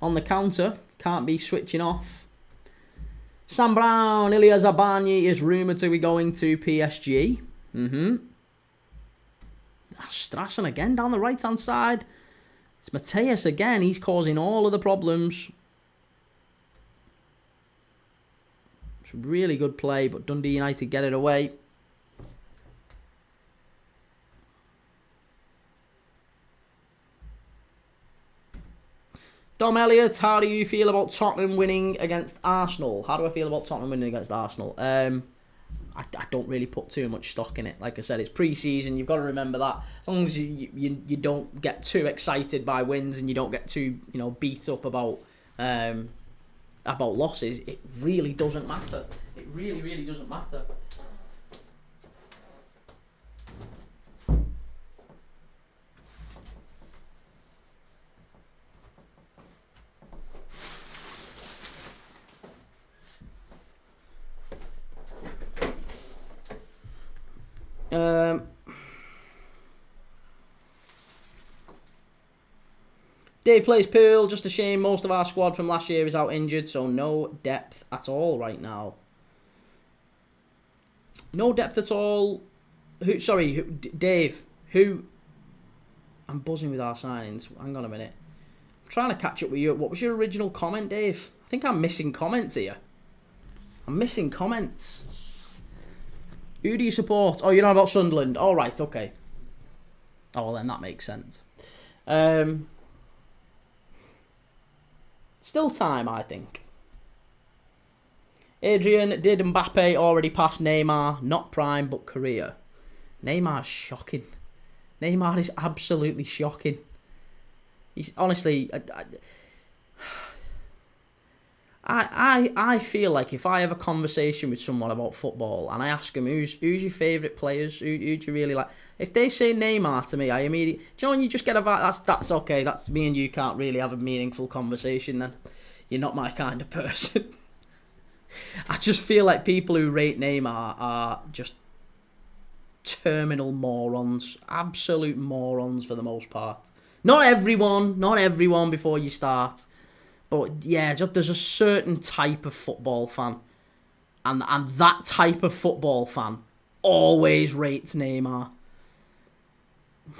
[SPEAKER 1] on the counter. Can't be switching off. Sam Brown, Ilya Zabani is rumoured to be going to PSG. Strassen again down the right-hand side. It's Mateus again. He's causing all of the problems. It's really good play, but Dundee United get it away. Dom Elliott, how do you feel about Tottenham winning against Arsenal? How do I feel about Tottenham winning against Arsenal? I don't really put too much stock in it. Like I said, it's pre-season. You've got to remember that. As long as you don't get too excited by wins and you don't get too beat up about losses, it really doesn't matter. It really doesn't matter. Dave plays pool. Just a shame most of our squad from last year is out injured, so no depth at all right now. No depth at all. Dave, who... I'm buzzing with our signings. Hang on a minute. I'm trying to catch up with you. What was your original comment, Dave? I think I'm missing comments here. I'm missing comments. Who do you support? Oh, you're not about Sunderland. All right, okay. Oh, well, then that makes sense. Still time, I think. Adrian, did Mbappe already pass Neymar? Not prime, but career. Neymar's shocking. Neymar is absolutely shocking. He's honestly... I feel like if I have a conversation with someone about football and I ask them who's your favourite players, who do you really like, if they say Neymar to me, I immediately, do you know when you just get a vibe, that's okay, that's me and you can't really have a meaningful conversation then. You're not my kind of person. I just feel like people who rate Neymar are just terminal morons, absolute morons for the most part. Not everyone before you start. But yeah, there's a certain type of football fan. And that type of football fan always rates Neymar.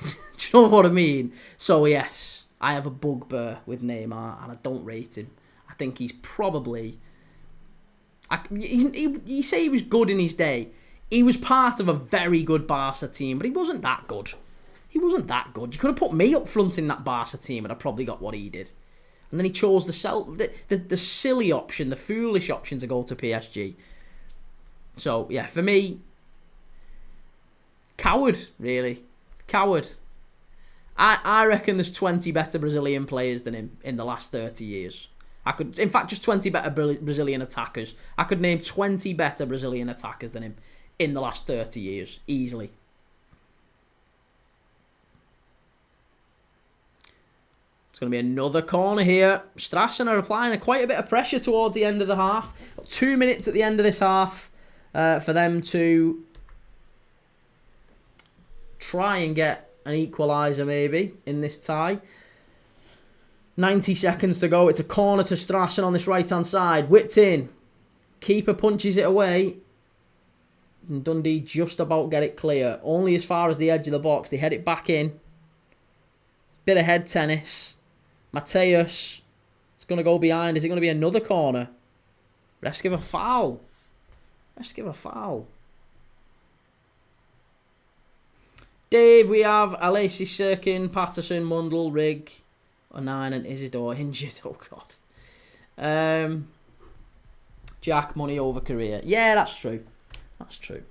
[SPEAKER 1] Do you know what I mean? So yes, I have a bugbear with Neymar and I don't rate him. I think he's probably... You say he was good in his day. He was part of a very good Barca team, but he wasn't that good. He wasn't that good. You could have put me up front in that Barca team and I probably got what he did. And then he chose the silly option, the foolish option to go to PSG. So, yeah, for me, coward, really. Coward. I reckon there's 20 better Brazilian players than him in the last 30 years. In fact, just 20 better Brazilian attackers. I could name 20 better Brazilian attackers than him in the last 30 years, easily. It's going to be another corner here. Strassen are applying quite a bit of pressure towards the end of the half. 2 minutes at the end of this half for them to try and get an equaliser maybe in this tie. 90 seconds to go. It's a corner to Strassen on this right-hand side. Whipped in. Keeper punches it away. And Dundee just about get it clear. Only as far as the edge of the box. They head it back in. Bit of head tennis. Mateus. It's going to go behind. Is it going to be another corner? Refs give a foul. Refs give a foul. Dave, we have Alessi, Sirkin, Patterson, Mundell, Rigg, O'Nien and Isidore injured. Oh, God. Jack, money over career. Yeah, that's true. That's true.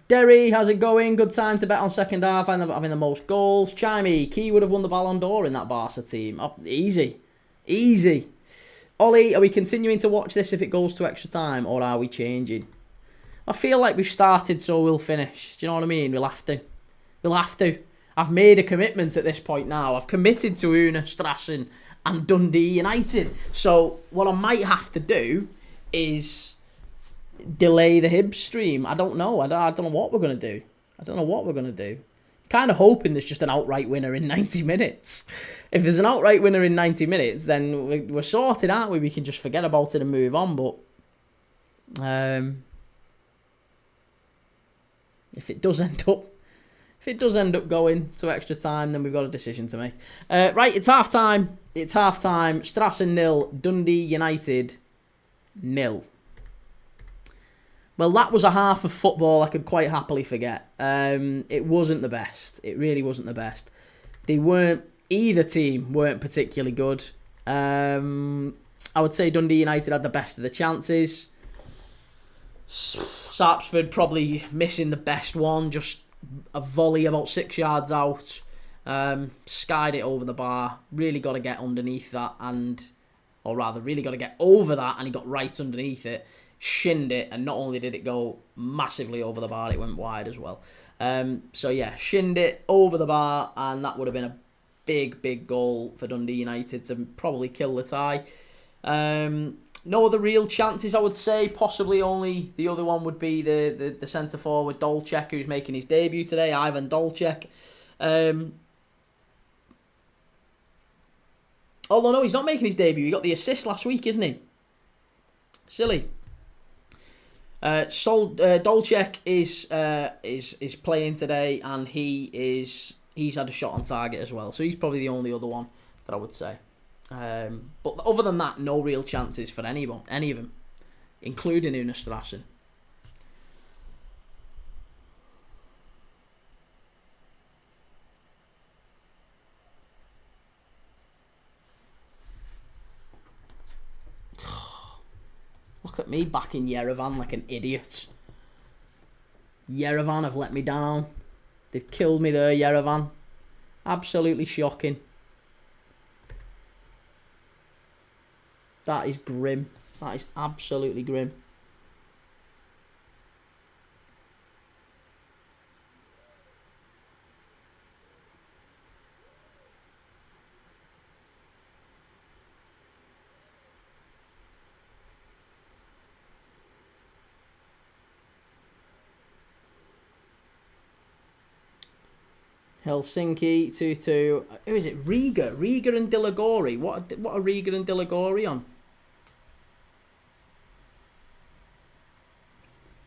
[SPEAKER 1] Derry, how's it going? Good time to bet on second half. I end up having the most goals. Chimey, Kee would have won the Ballon d'Or in that Barca team. Oh, easy. Easy. Ollie, are we continuing to watch this if it goes to extra time, or are we changing? I feel like we've started, so we'll finish. Do you know what I mean? We'll have to. We'll have to. I've made a commitment at this point now. I've committed to UNA Strassen and Dundee United. So what I might have to do is delay the Hibs stream. I don't know. I don't know what we're going to do. I don't know what we're going to do. Kind of hoping there's just an outright winner in 90 minutes. If there's an outright winner in 90 minutes, then we're sorted, aren't we? We can just forget about it and move on. But if it does end up going to extra time, then we've got a decision to make. Right, it's half time. It's half time. Strassen 0, Dundee United 0. Well, that was a half of football I could quite happily forget. It wasn't the best. It really wasn't the best. Either team weren't particularly good. I would say Dundee United had the best of the chances. Sarpsford probably missing the best one. Just a volley about 6 yards out. Skied it over the bar. Really got to get underneath that. Or rather, really got to get over that. And he got right underneath it. Shinned it, and not only did it go massively over the bar, it went wide as well. So yeah, shinned it over the bar, and that would have been a big goal for Dundee United to probably kill the tie. No other real chances, I would say. Possibly only the other one would be the centre forward Dolcek, who's making his debut today, Ivan Dolcek. Although no, he's not making his debut. He got the assist last week, isn't he? Silly. Dolcek is playing today, and he's had a shot on target as well. So he's probably the only other one that I would say. But other than that, no real chances for any of them, including UNA Strassen. Look at me backing Yerevan like an idiot. Yerevan have let me down. They've killed me there, Yerevan. Absolutely shocking. That is grim. That is absolutely grim. Helsinki 2-2. Who is it? Riga. Riga and Dilagori. What are Riga and Dilagori on?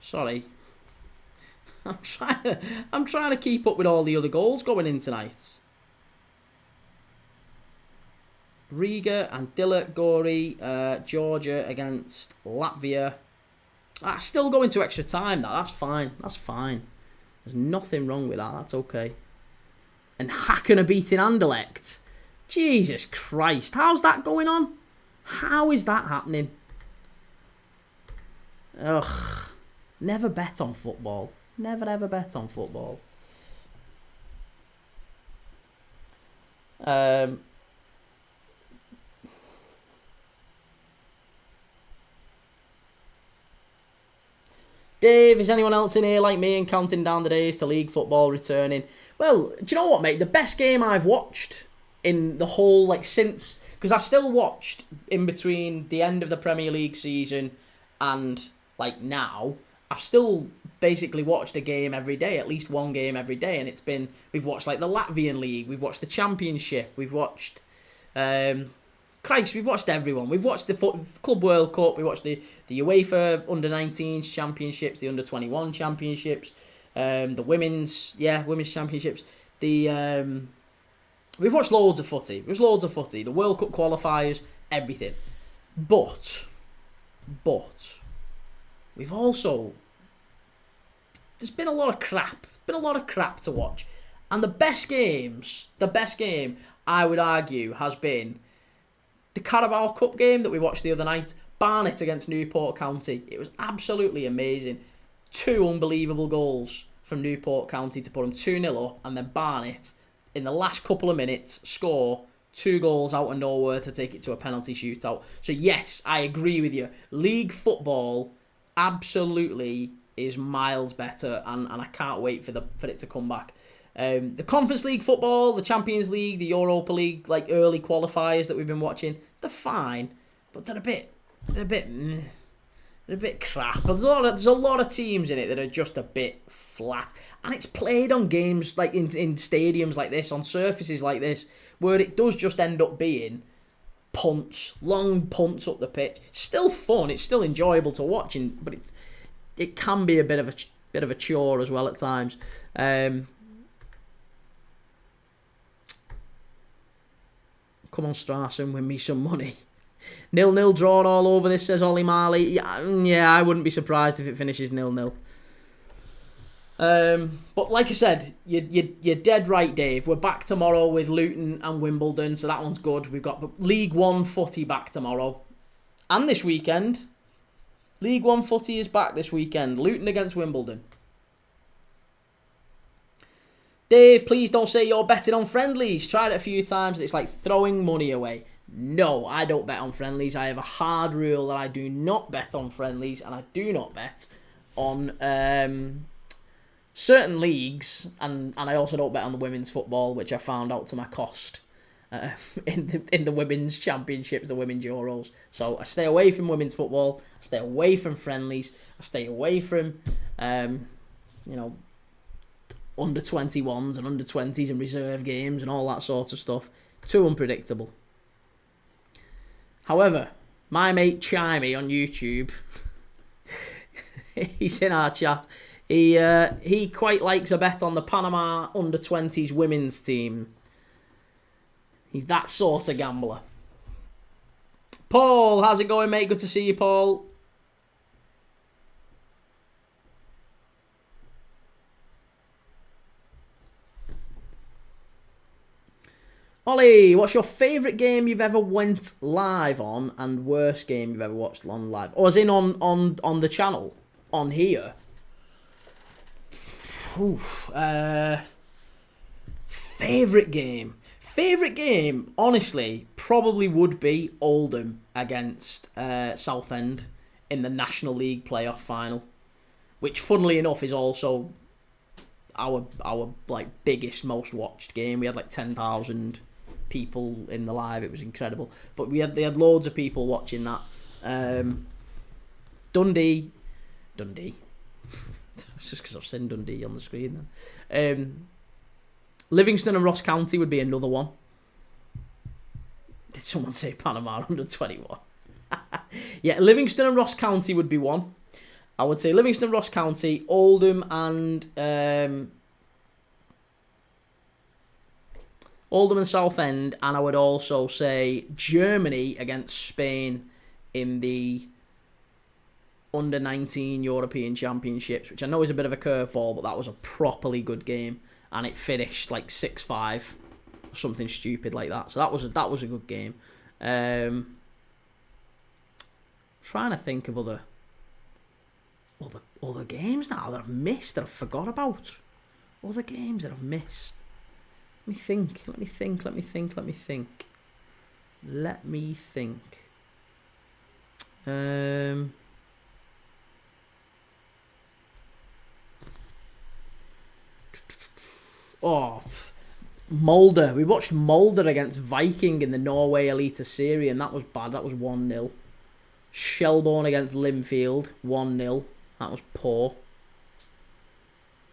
[SPEAKER 1] Sorry. I'm trying to keep up with all the other goals going in tonight. Riga and Dilagori, Georgia against Latvia. Still going to extra time. That's fine. That's fine. There's nothing wrong with that. That's okay. And Hacken are beating Anderlecht. Jesus Christ. How's that going on? How is that happening? Ugh. Never bet on football. Never ever bet on football. Dave, is anyone else in here like me and counting down the days to league football returning? Well, do you know what, mate? The best game I've watched in the whole, like, since... Because I still watched in between the end of the Premier League season and, like, now. I've still basically watched a game every day, at least one game every day. And it's been... We've watched, like, the Latvian League. We've watched the Championship. We've watched... Christ, we've watched everyone. We've watched the Club World Cup. We watched the UEFA Under-19s Championships, the Under-21 Championships, the women's championships. We've watched loads of footy. There's loads of footy. The World Cup qualifiers, everything. But we've also... There's been a lot of crap. There's been a lot of crap to watch. And the best game, I would argue, has been the Carabao Cup game that we watched the other night. Barnet against Newport County. It was absolutely amazing. 2 unbelievable goals from Newport County to put them 2-0 up. And then Barnet, in the last couple of minutes, score 2 goals out of nowhere to take it to a penalty shootout. So yes, I agree with you. League football absolutely is miles better. And I can't wait for it to come back. The Conference League football, the Champions League, the Europa League, like early qualifiers that we've been watching, they're fine, but they're a bit crap. There's a lot of teams in it that are just a bit flat, and it's played on games like in stadiums like this, on surfaces like this, where it does just end up being punts, long punts up the pitch. Still fun, it's still enjoyable to watch, but it can be a bit of a chore as well at times. Come on, Strassen, win me some money. 0-0 drawn all over this, says Ollie Marley. Yeah, I wouldn't be surprised if it finishes 0-0. But like I said, you're dead right, Dave. We're back tomorrow with Luton and Wimbledon, so that one's good. We've got League One footy back tomorrow. And this weekend. League One footy is back this weekend. Luton against Wimbledon. Dave, please don't say you're betting on friendlies. Tried it a few times and it's like throwing money away. No, I don't bet on friendlies. I have a hard rule that I do not bet on friendlies, and I do not bet on certain leagues, and I also don't bet on the women's football, which I found out to my cost in the women's championships, the women's Euros. So I stay away from women's football. I stay away from friendlies. I stay away from under 21s and under 20s and reserve games and all that sort of stuff. Too unpredictable. However, my mate Chimey on YouTube, he's in our chat. He quite likes a bet on the Panama under 20s women's team. He's that sort of gambler. Paul, how's it going, mate? Good to see you, Paul. Ollie, what's your favourite game you've ever went live on and worst game you've ever watched on live? Or as in on the channel? On here? Favourite game? Favourite game, honestly, probably would be Oldham against Southend in the National League playoff final. Which, funnily enough, is also our like biggest, most watched game. We had like 10,000 people in the live. It was incredible. But they had loads of people watching that. Dundee. It's just because I've seen Dundee on the screen then. Livingston and Ross County would be another one. Did someone say Panama under 21? Yeah, Livingston and Ross County would be one. I would say Livingston, Ross County, Oldham and Southend, and I would also say Germany against Spain in the Under-19 European Championships, which I know is a bit of a curveball, but that was a properly good game, and it finished like 6-5, something stupid like that. So that was a good game. Trying to think of other games now that I've missed, that I've forgot about. Other games that I've missed. Let me think. Oh, Molde. We watched Molde against Viking in the Norway Elite Serie, and that was bad. That was 1-0. Shelbourne against Linfield, 1-0. That was poor.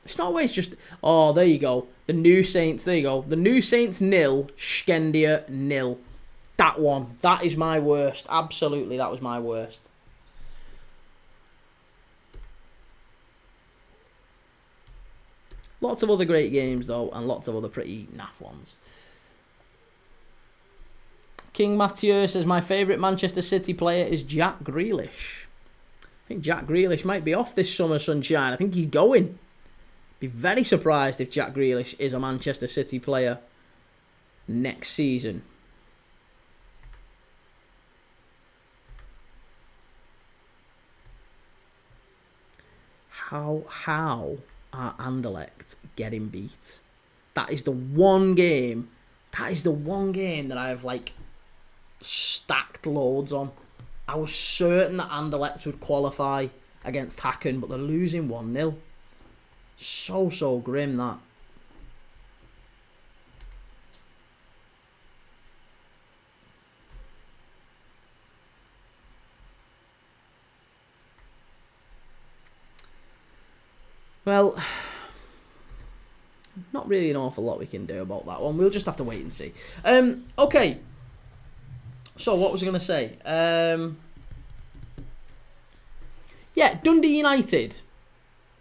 [SPEAKER 1] It's not always just... Oh, there you go. The New Saints, there you go. The New Saints 0, Skendia 0. That one. That is my worst. Absolutely, that was my worst. Lots of other great games, though, and lots of other pretty naff ones. King Mathieu says, my favourite Manchester City player is Jack Grealish. I think Jack Grealish might be off this summer, sunshine. I think he's going. Be very surprised if Jack Grealish is a Manchester City player next season. How are Anderlecht getting beat? That is the one game. That is the one game that I've like stacked loads on. I was certain that Anderlecht would qualify against Hacken, but they're losing 1-0. So grim, that. Well, not really an awful lot we can do about that one. We'll just have to wait and see. Okay. So, what was I going to say? Yeah, Dundee United.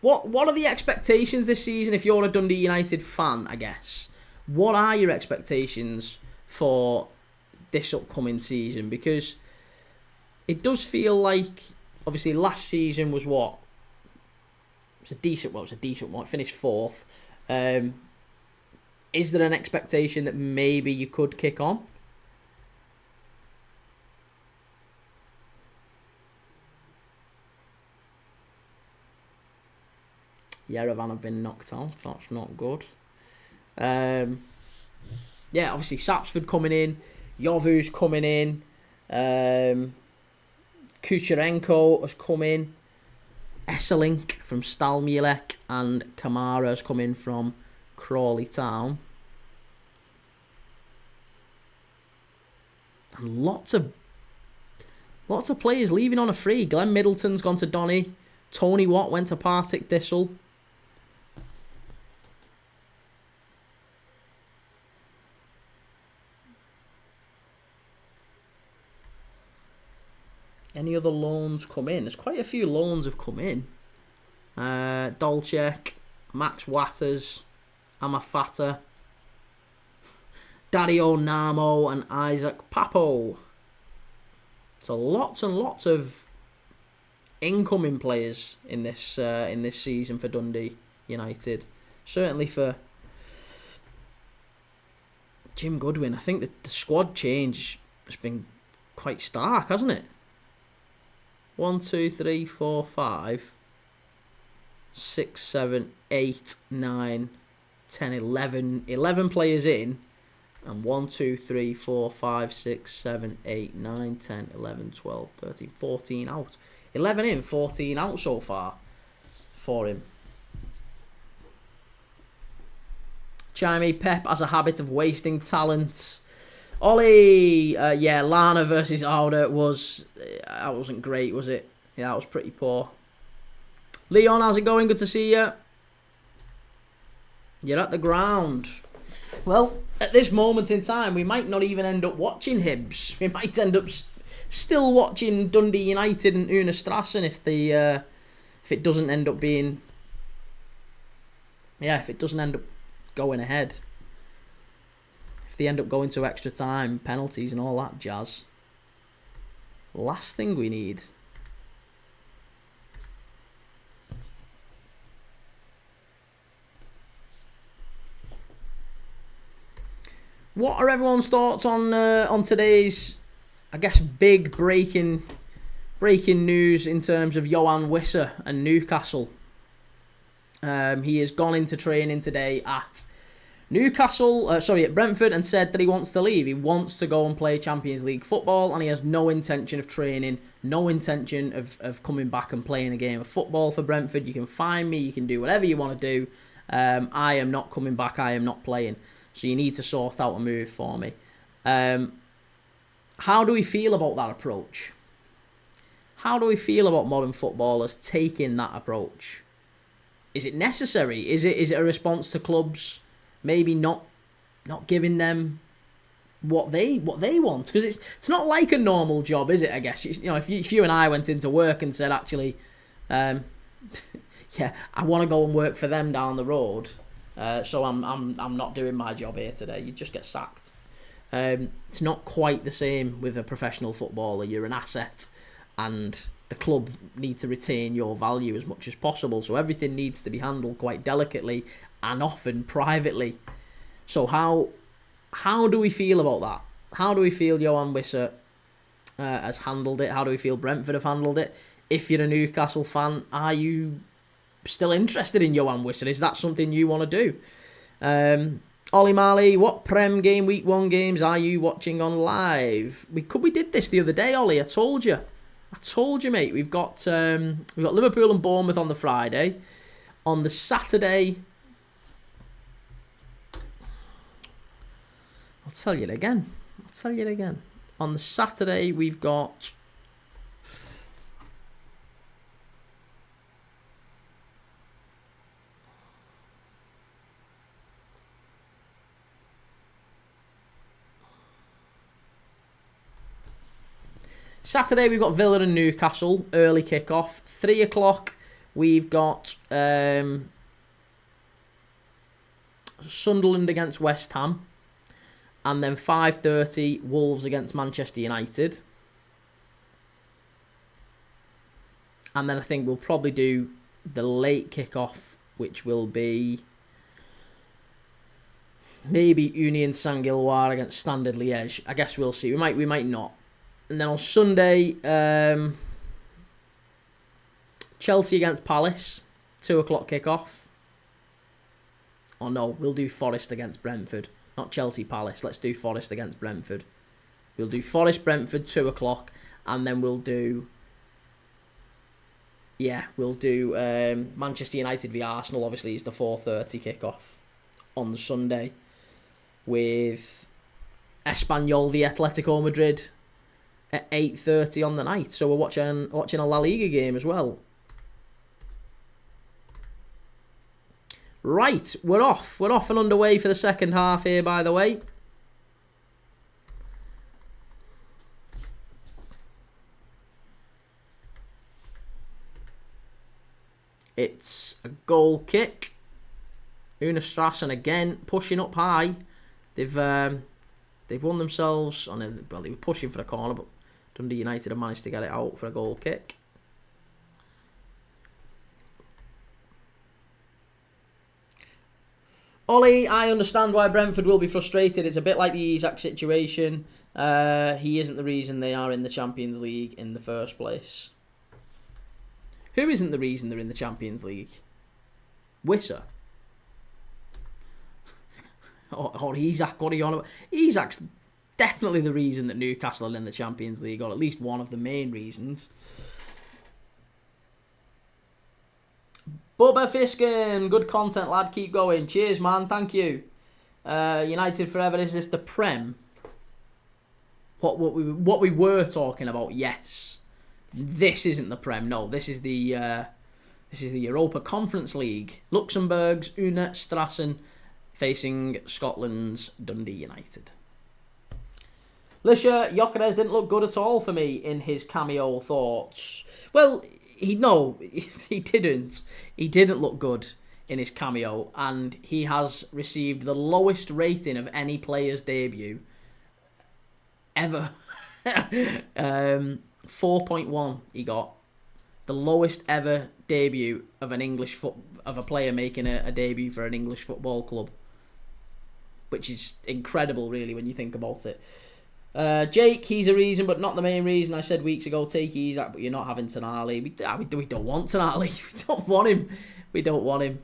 [SPEAKER 1] What are the expectations this season if you're a Dundee United fan, I guess? What are your expectations for this upcoming season? Because it does feel like, obviously, last season was what? It was a decent one. It finished 4th. Is there an expectation that maybe you could kick on? Yerevan have been knocked out. That's not good. Yeah, obviously Sapsford coming in. Yovu's coming in. Kucherenko has come in. Esselink from Stalmulek. And Kamara has come in from Crawley Town. And lots of players leaving on a free. Glenn Middleton's gone to Donny. Tony Watt went to Partick Thistle. Any other loans come in? There's quite a few loans have come in. Dolchek, Max Watters, Amafata, Dario Namo and Isaac Papo. So lots and lots of incoming players in this season for Dundee United. Certainly for Jim Goodwin. I think the squad change has been quite stark, hasn't it? 1, 2, 3, 4, 5, 6, 7, 8, 9, 10, 11. 11 players in. And 1, 2, 3, 4, 5, 6, 7, 8, 9, 10, 11, 12, 13, 14 out. 11 in, 14 out so far for him. Chimey, Pep has a habit of wasting talent. Ollie, yeah, Lana versus Auda that wasn't great, was it? Yeah, that was pretty poor. Leon, how's it going? Good to see you. You're at the ground. Well, at this moment in time, we might not even end up watching Hibs. We might end up still watching Dundee United and UNA Strassen if it doesn't end up being... Yeah, if it doesn't end up going ahead. If they end up going to extra time, penalties and all that jazz. Last thing we need. What are everyone's thoughts on today's, I guess, big breaking news in terms of Johan Wissa and Newcastle? He has gone into training today at at Brentford, and said that he wants to leave. He wants to go and play Champions League football, and he has no intention of training, no intention of coming back and playing a game of football for Brentford. You can find me, you can do whatever you want to do. I am not coming back. I am not playing. So you need to sort out a move for me. How do we feel about that approach? How do we feel about modern footballers taking that approach? Is it necessary? Is it a response to clubs maybe not giving them what they want? Because it's not like a normal job, is it? I guess if you and I went into work and said, actually, yeah, I want to go and work for them down the road, so I'm not doing my job here today. You just get sacked. It's not quite the same with a professional footballer. You're an asset, and the club need to retain your value as much as possible. So everything needs to be handled quite delicately and often privately. So how do we feel about that? How do we feel Johan Wissa has handled it? How do we feel Brentford have handled it? If you're a Newcastle fan, are you still interested in Johan Wissa? Is that something you want to do? Ollie Marley, what Prem game, Week 1 games are you watching on live? We did this the other day, Ollie. I told you, mate. We've got Liverpool and Bournemouth on the Friday. On the Saturday, I'll tell you it again. On the Saturday, we've got Villa and Newcastle, early kick-off. 3 o'clock, we've got Sunderland against West Ham. And then 5:30, Wolves against Manchester United. And then I think we'll probably do the late kick-off, which will be maybe Union Saint-Gilloise against Standard Liège. I guess we'll see. We might not. And then on Sunday, Chelsea against Palace, 2 o'clock kick-off. Oh no, we'll do Forest against Brentford. Not Chelsea Palace. Let's do Forest against Brentford. We'll do Forest Brentford 2 o'clock, and then we'll do Manchester United v Arsenal. Obviously, is the 4:30 kickoff on the Sunday, with Espanyol v Atletico Madrid at 8:30 on the night. So we're watching a La Liga game as well. Right, we're off and underway for the second half here, by the way. It's a goal kick. UNA Strassen again pushing up high. They've won themselves on they were pushing for a corner, but Dundee United have managed to get it out for a goal kick. Ollie, I understand why Brentford will be frustrated. It's a bit like the Isak situation. He isn't the reason they are in the Champions League in the first place. Who isn't the reason they're in the Champions League? Wissa. Or Isak, what are you on about? Isak's definitely the reason that Newcastle are in the Champions League, or at least one of the main reasons. Bubba Fiskin, good content, lad. Keep going. Cheers, man. Thank you. United forever. Is this the Prem? What we were talking about? Yes. This isn't the Prem. No, this is the Europa Conference League. Luxembourg's UNA Strassen facing Scotland's Dundee United. Lisha, Gyökeres didn't look good at all for me in his cameo thoughts. Well, he didn't. He didn't look good in his cameo, and he has received the lowest rating of any player's debut ever. 4.1 he got. The lowest ever debut of an of a player making a debut for an English football club, which is incredible, really, when you think about it. Jake, he's a reason, but not the main reason. I said weeks ago, take Isak, but you're not having Tonali. We don't want Tonali. We don't want him. We don't want him.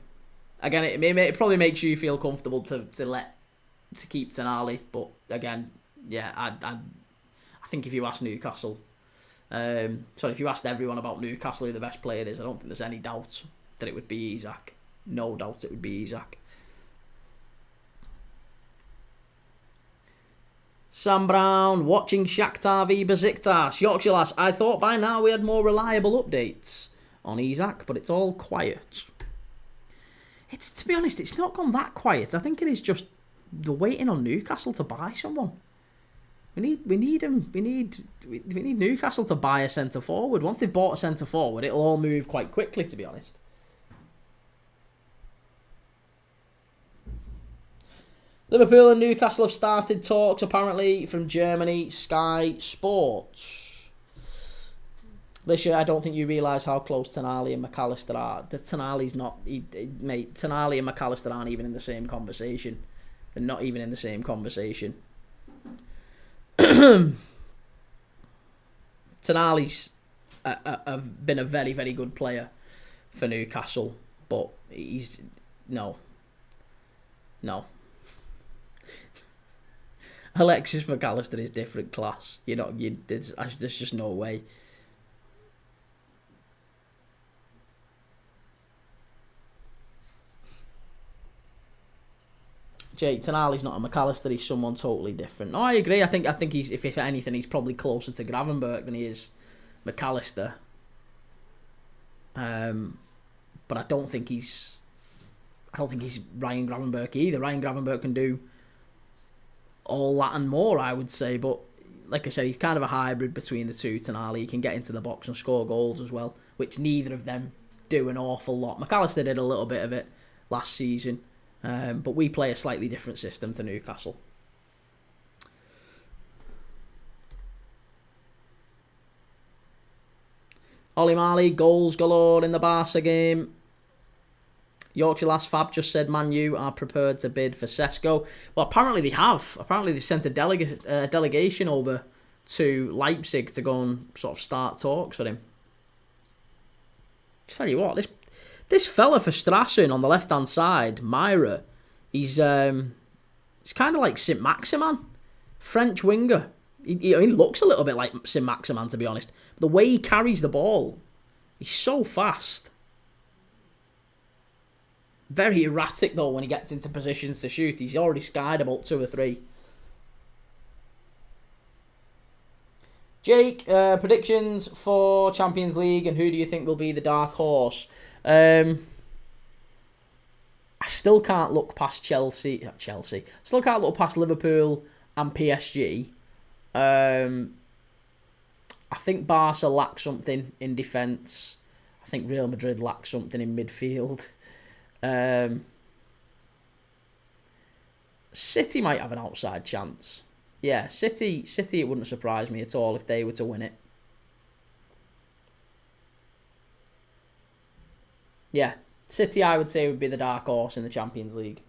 [SPEAKER 1] Again, it probably makes you feel comfortable to keep Tonali, but again, yeah, I think if you ask Newcastle, if you asked everyone about Newcastle who the best player is, I don't think there's any doubt that it would be Isak. No doubt it would be Isak. Sam Brown, watching Shakhtar v Besiktas. Yorkshire lass, I thought by now we had more reliable updates on Isak, but it's all quiet. To be honest, it's not gone that quiet. I think it is just the waiting on Newcastle to buy someone. We need Newcastle to buy a centre forward. Once they've bought a centre forward, it'll all move quite quickly, to be honest. Liverpool and Newcastle have started talks, apparently, from Germany, Sky Sports. Lisha, I don't think you realise how close Tonali and McAllister are. Tonali's not... mate, Tonali and McAllister aren't even in the same conversation. They're not even in the same conversation. Tonali's been a very, very good player for Newcastle, but he's... No. Alexis McAllister is different class. There's just no way. Jake, Tonali's not a McAllister. He's someone totally different. No, I agree. I think he's, if anything, he's probably closer to Gravenberch than he is McAllister. But I don't think he's Ryan Gravenberch either. Ryan Gravenberch can do all that and more, I would say, but like I said, he's kind of a hybrid between the two. Tonali, he can get into the box and score goals as well, which neither of them do an awful lot. McAllister did a little bit of it last season, but we play a slightly different system to Newcastle. Ollie Marley, goals galore in the Barca game. Yorkshire Lass Fab just said Man U are prepared to bid for Sesko. Well, apparently they have. Apparently they've sent a delegation over to Leipzig to go and sort of start talks for him. Tell you what, this fella for Strassen on the left-hand side, Myra, he's kind of like Saint-Maximin, French winger. He looks a little bit like Saint-Maximin, to be honest. But the way he carries the ball, he's so fast. Very erratic, though, when he gets into positions to shoot. He's already skied about 2 or 3. Jake, predictions for Champions League, and who do you think will be the dark horse? I still can't look past Chelsea. Still can't look past Liverpool and PSG. I think Barca lack something in defence. I think Real Madrid lack something in midfield. City might have an outside chance. Yeah, City, it wouldn't surprise me at all if they were to win it. Yeah, City, I would say, would be the dark horse in the Champions League.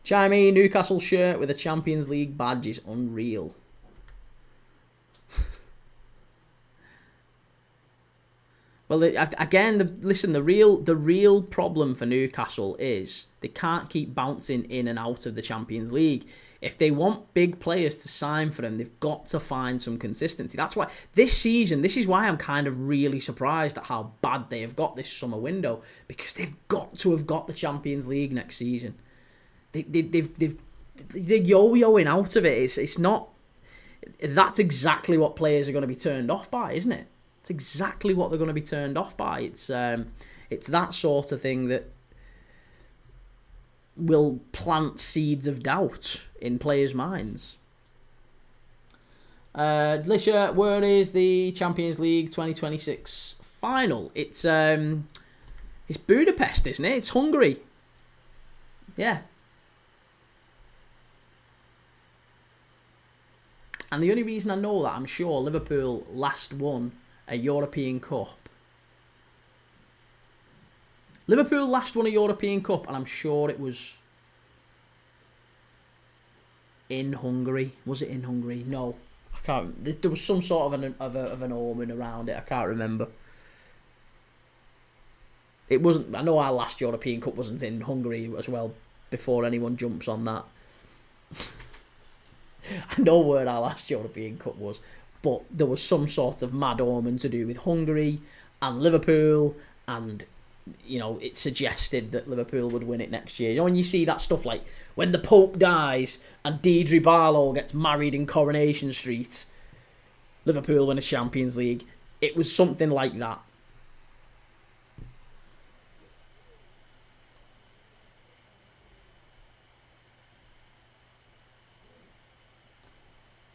[SPEAKER 1] Jamie, Newcastle shirt with a Champions League badge is unreal. Well, again, listen, the real problem for Newcastle is they can't keep bouncing in and out of the Champions League. If they want big players to sign for them, they've got to find some consistency. That's why this season, this is why I'm kind of really surprised at how bad they have got this summer window, because they've got to have got the Champions League next season. They're yo-yoing out of it. It's not. That's exactly what players are going to be turned off by, isn't it? It's exactly what they're going to be turned off by. It's that sort of thing that will plant seeds of doubt in players' minds. Lisha, where is the Champions League 2026 final? It's Budapest, isn't it? It's Hungary. Yeah. And the only reason I know that, I'm sure Liverpool last won a European Cup. Liverpool last won a European Cup, and I'm sure it was in Hungary. Was it in Hungary? No, I can't. There was some sort of an omen around it. I can't remember. It wasn't. I know our last European Cup wasn't in Hungary as well. Before anyone jumps on that, I know where our last European Cup was, but there was some sort of mad omen to do with Hungary and Liverpool, and it suggested that Liverpool would win it next year. When you see that stuff like when the Pope dies and Deirdre Barlow gets married in Coronation Street, Liverpool win a Champions League. It was something like that.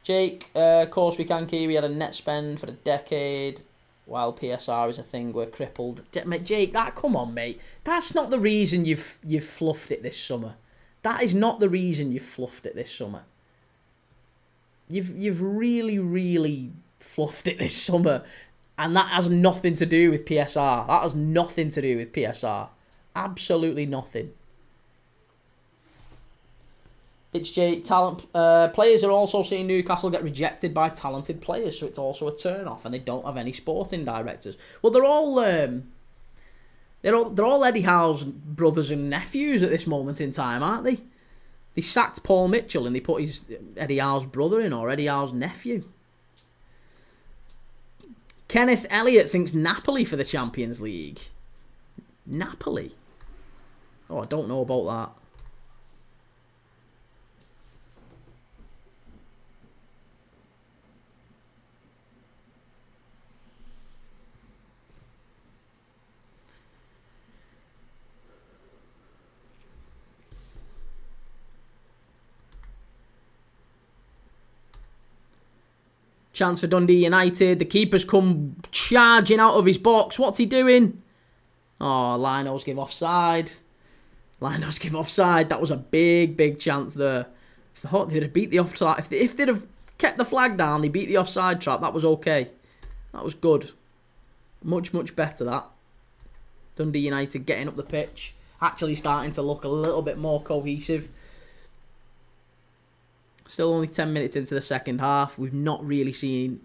[SPEAKER 1] Jake, of course we can, Key. We had a net spend for a decade while PSR is a thing. We're crippled. Jake, come on, mate. That's not the reason you've fluffed it this summer. That is not the reason you've fluffed it this summer. You've really, really fluffed it this summer, and that has nothing to do with PSR. That has nothing to do with PSR. Absolutely nothing. It's Jake. Players are also seeing Newcastle get rejected by talented players, so it's also a turn-off, and they don't have any sporting directors. Well, they're all Eddie Howe's brothers and nephews at this moment in time, aren't they? They sacked Paul Mitchell and they put Eddie Howe's brother in, or Eddie Howe's nephew. Kenneth Elliott thinks Napoli for the Champions League. Napoli? Oh, I don't know about that. Chance for Dundee United. The keeper's come charging out of his box. What's he doing? Oh, Lino's give offside. That was a big, big chance there. If they'd have beat the offside, if they'd have kept the flag down, they beat the offside trap. That was okay. That was good. Much, much better, that. Dundee United getting up the pitch. Actually starting to look a little bit more cohesive. Still only 10 minutes into the second half. We've not really seen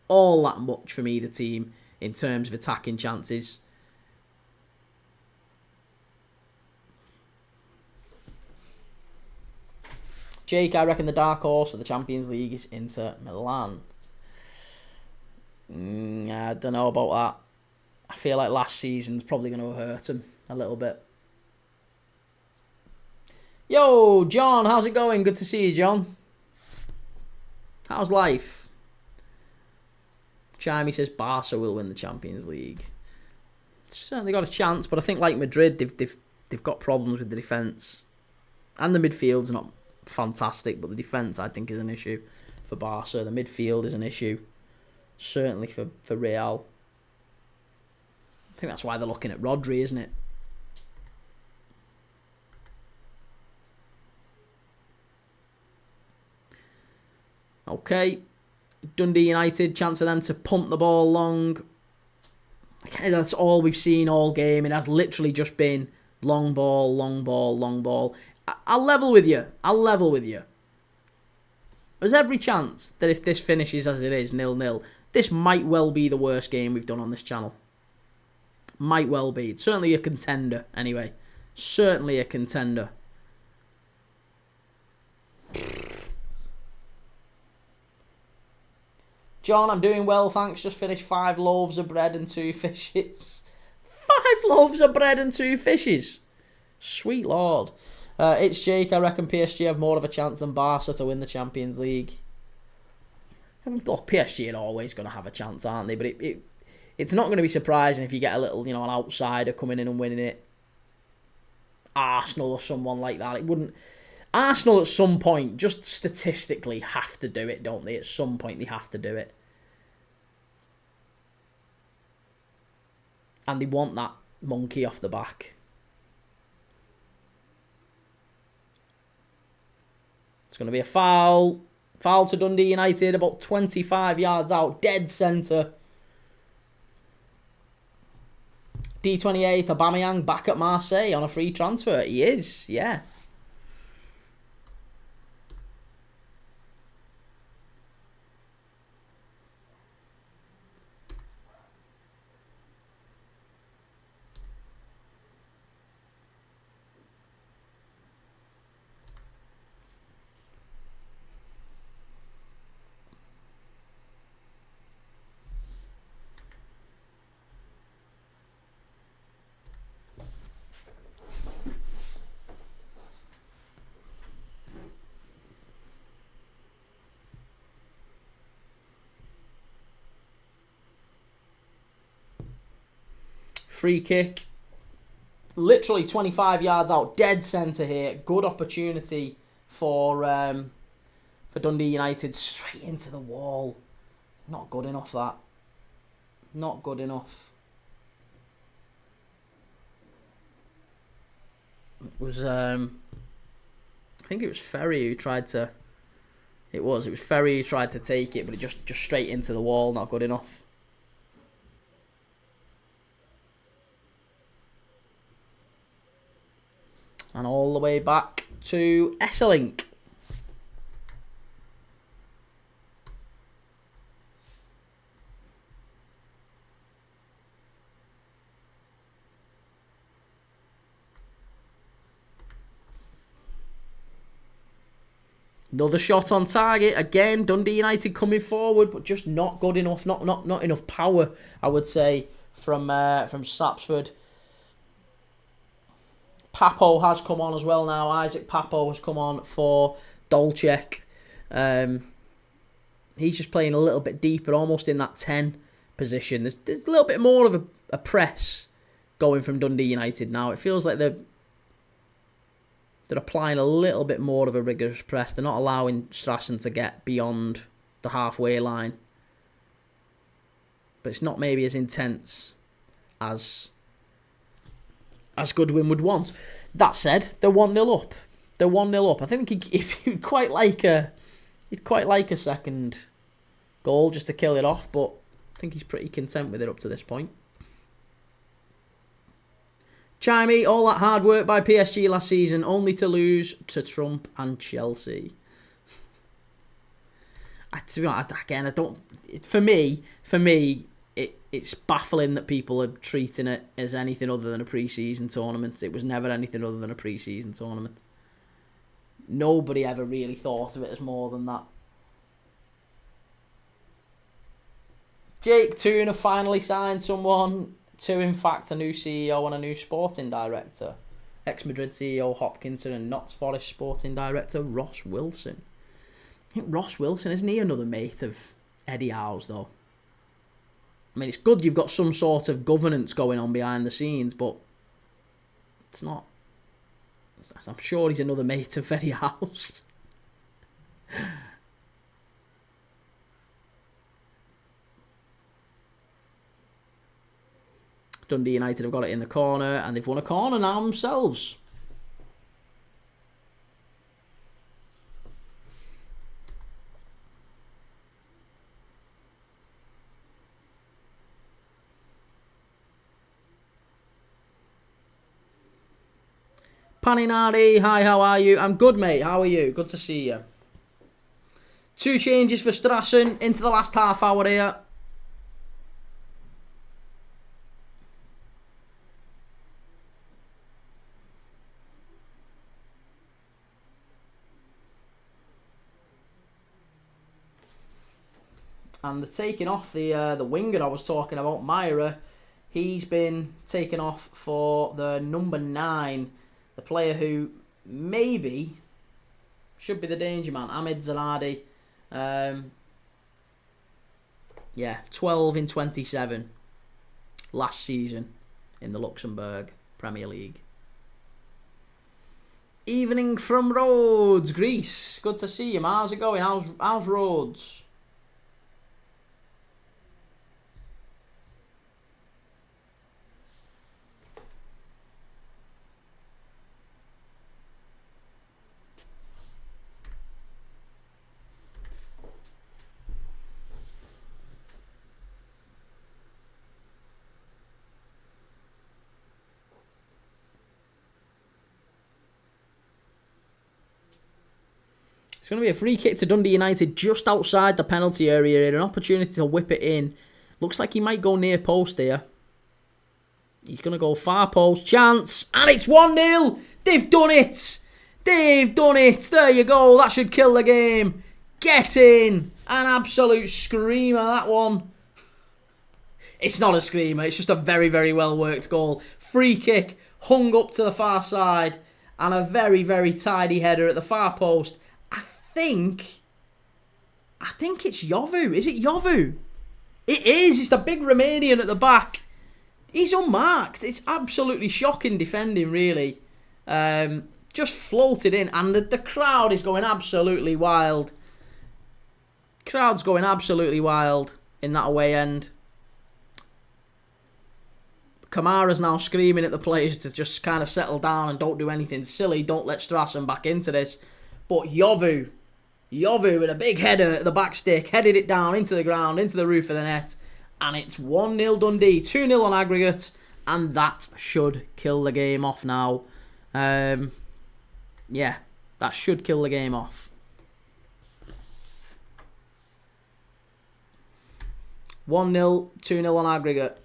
[SPEAKER 1] all that much from either team in terms of attacking chances. Jake, I reckon the dark horse of the Champions League is Inter Milan. I don't know about that. I feel like last season's probably going to hurt them a little bit. Yo, John, how's it going? Good to see you, John. How's life? Chimey says Barca will win the Champions League. Certainly got a chance, but I think like Madrid, they've got problems with the defence. And the midfield's not fantastic, but the defence I think is an issue for Barca. The midfield is an issue, certainly for Real. I think that's why they're looking at Rodri, isn't it? Okay, Dundee United, chance for them to pump the ball long. Okay, that's all we've seen all game. It has literally just been long ball, long ball, long ball. I'll level with you. There's every chance that if this finishes as it is, 0-0, this might well be the worst game we've done on this channel. Might well be. It's certainly a contender, anyway. Certainly a contender. John, I'm doing well, thanks. Just finished 5 loaves of bread and 2 fishes. 5 loaves of bread and 2 fishes. Sweet Lord. It's Jake. I reckon PSG have more of a chance than Barca to win the Champions League. Look, PSG are always going to have a chance, aren't they? But it's not going to be surprising if you get a little, an outsider coming in and winning it. Arsenal or someone like that. It wouldn't... Arsenal at some point, just statistically, have to do it, don't they? At some point, they have to do it. And they want that monkey off the back. It's going to be a foul. Foul to Dundee United, about 25 yards out, dead centre. D28, Aubameyang back at Marseille on a free transfer. He is, yeah. Free kick. Literally 25 yards out, dead centre here. Good opportunity for Dundee United. Straight into the wall. Not good enough, that. Not good enough. It was, I think it was Ferry who tried to... It was Ferry who tried to take it, but it just straight into the wall. Not good enough. And all the way back to Esselink. Another shot on target. Again, Dundee United coming forward, but just not good enough. Not enough power, I would say, from Sapsford. Papo has come on as well now. Isaac Papo has come on for Dolcek. He's just playing a little bit deeper, almost in that 10 position. There's a little bit more of a press going from Dundee United now. It feels like they're applying a little bit more of a rigorous press. They're not allowing Strassen to get beyond the halfway line. But it's not maybe as intense as Goodwin would want. That said, they're 1-0 up. They're 1-0 up. I think he'd quite like a second goal just to kill it off, but I think he's pretty content with it up to this point. Chimey, all that hard work by PSG last season, only to lose to Trump and Chelsea. To be honest, again, I don't. For me, it's baffling that people are treating it as anything other than a pre-season tournament. It was never anything other than a pre-season tournament. Nobody ever really thought of it as more than that. Jake Toon have finally signed someone. To, in fact, a new CEO and a new sporting director. Ex-Madrid CEO Hopkinson and Notts Forest sporting director Ross Wilson. I think Ross Wilson, isn't he another mate of Eddie Howe's, though? I mean, it's good you've got some sort of governance going on behind the scenes, but it's not. I'm sure he's another mate of Eddie Howe's. Dundee United have got it in the corner, and they've won a corner now themselves. Paninari, hi, how are you? I'm good, mate. How are you? Good to see you. 2 changes for Strassen into the last half hour here. And they're taking off the winger I was talking about, Myra. He's been taken off for the number 9, the player who maybe should be the danger man, Ahmed Zaladi. 12 in 27 last season in the Luxembourg Premier League. Evening from Rhodes, Greece. Good to see you. How's it going? How's Rhodes? It's going to be a free kick to Dundee United just outside the penalty area here. An opportunity to whip it in. Looks like he might go near post here. He's going to go far post. Chance. And it's 1-0. They've done it. They've done it. There you go. That should kill the game. Get in. An absolute screamer, that one. It's not a screamer. It's just a very, very well worked goal. Free kick. Hung up to the far side. And a very, very tidy header at the far post. I think it's Jovu. Is it Jovu? It is. It's the big Romanian at the back. He's unmarked. It's absolutely shocking defending, really. Just floated in, and the crowd is going absolutely wild. Crowd's going absolutely wild in that away end. Kamara's now screaming at the players to just kind of settle down and don't do anything silly. Don't let Strassen back into this. But Jovu with a big header at the back stick, headed it down into the ground, into the roof of the net. And it's 1-0 Dundee, 2-0 on aggregate. And that should kill the game off now. Yeah, that should kill the game off. 1-0, 2-0 on aggregate.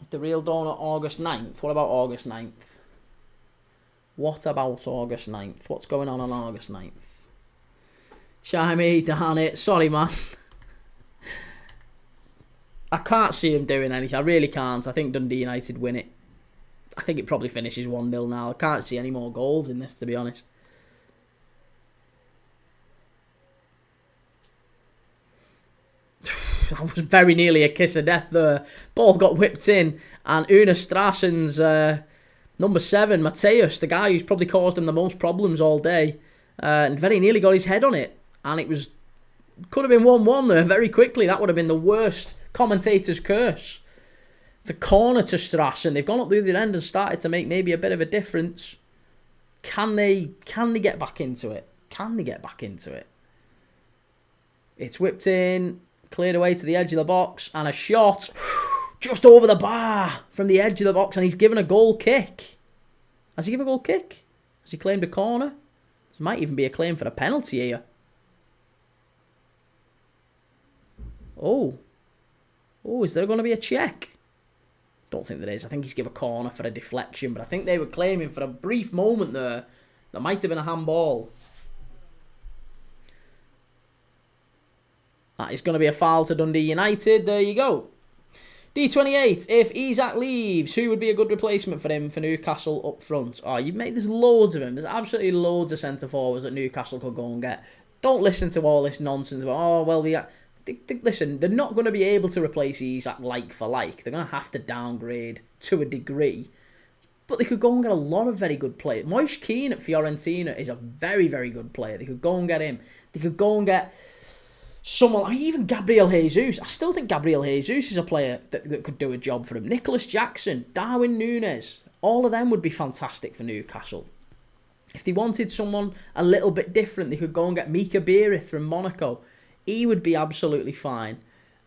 [SPEAKER 1] The real dawn at August 9th. What about August 9th? What about August 9th? What's going on August 9th? Chimey, darn it. Sorry, man. I can't see him doing anything. I really can't. I think Dundee United win it. I think it probably finishes 1-0 now. I can't see any more goals in this, to be honest. I was very nearly a kiss of death there. Ball got whipped in, and UNA Strassen's number 7, Mateus, the guy who's probably caused him the most problems all day, and very nearly got his head on it. And it could have been 1-1 there very quickly. That would have been the worst commentator's curse. It's a corner to Strassen. They've gone up the other end and started to make maybe a bit of a difference. Can they get back into it? Can they get back into it? It's whipped in. Cleared away to the edge of the box, and a shot just over the bar from the edge of the box, and he's given a goal kick. Has he given a goal kick? Has he claimed a corner? There might even be a claim for a penalty here. Oh, is there going to be a check? Don't think there is. I think he's given a corner for a deflection, but I think they were claiming for a brief moment there that might have been a handball. That is going to be a foul to Dundee United. There you go. D28. If Isak leaves, who would be a good replacement for him for Newcastle up front? Oh, there's loads of them. There's absolutely loads of centre forwards that Newcastle could go and get. Don't listen to all this nonsense about, listen, they're not going to be able to replace Isak like for like. They're going to have to downgrade to a degree. But they could go and get a lot of very good players. Moise Keane at Fiorentina is a very, very good player. They could go and get him. They could go and get someone, even Gabriel Jesus. I still think Gabriel Jesus is a player that could do a job for him. Nicholas Jackson, Darwin Núñez, all of them would be fantastic for Newcastle. If they wanted someone a little bit different, they could go and get Mika Bierith from Monaco. He would be absolutely fine.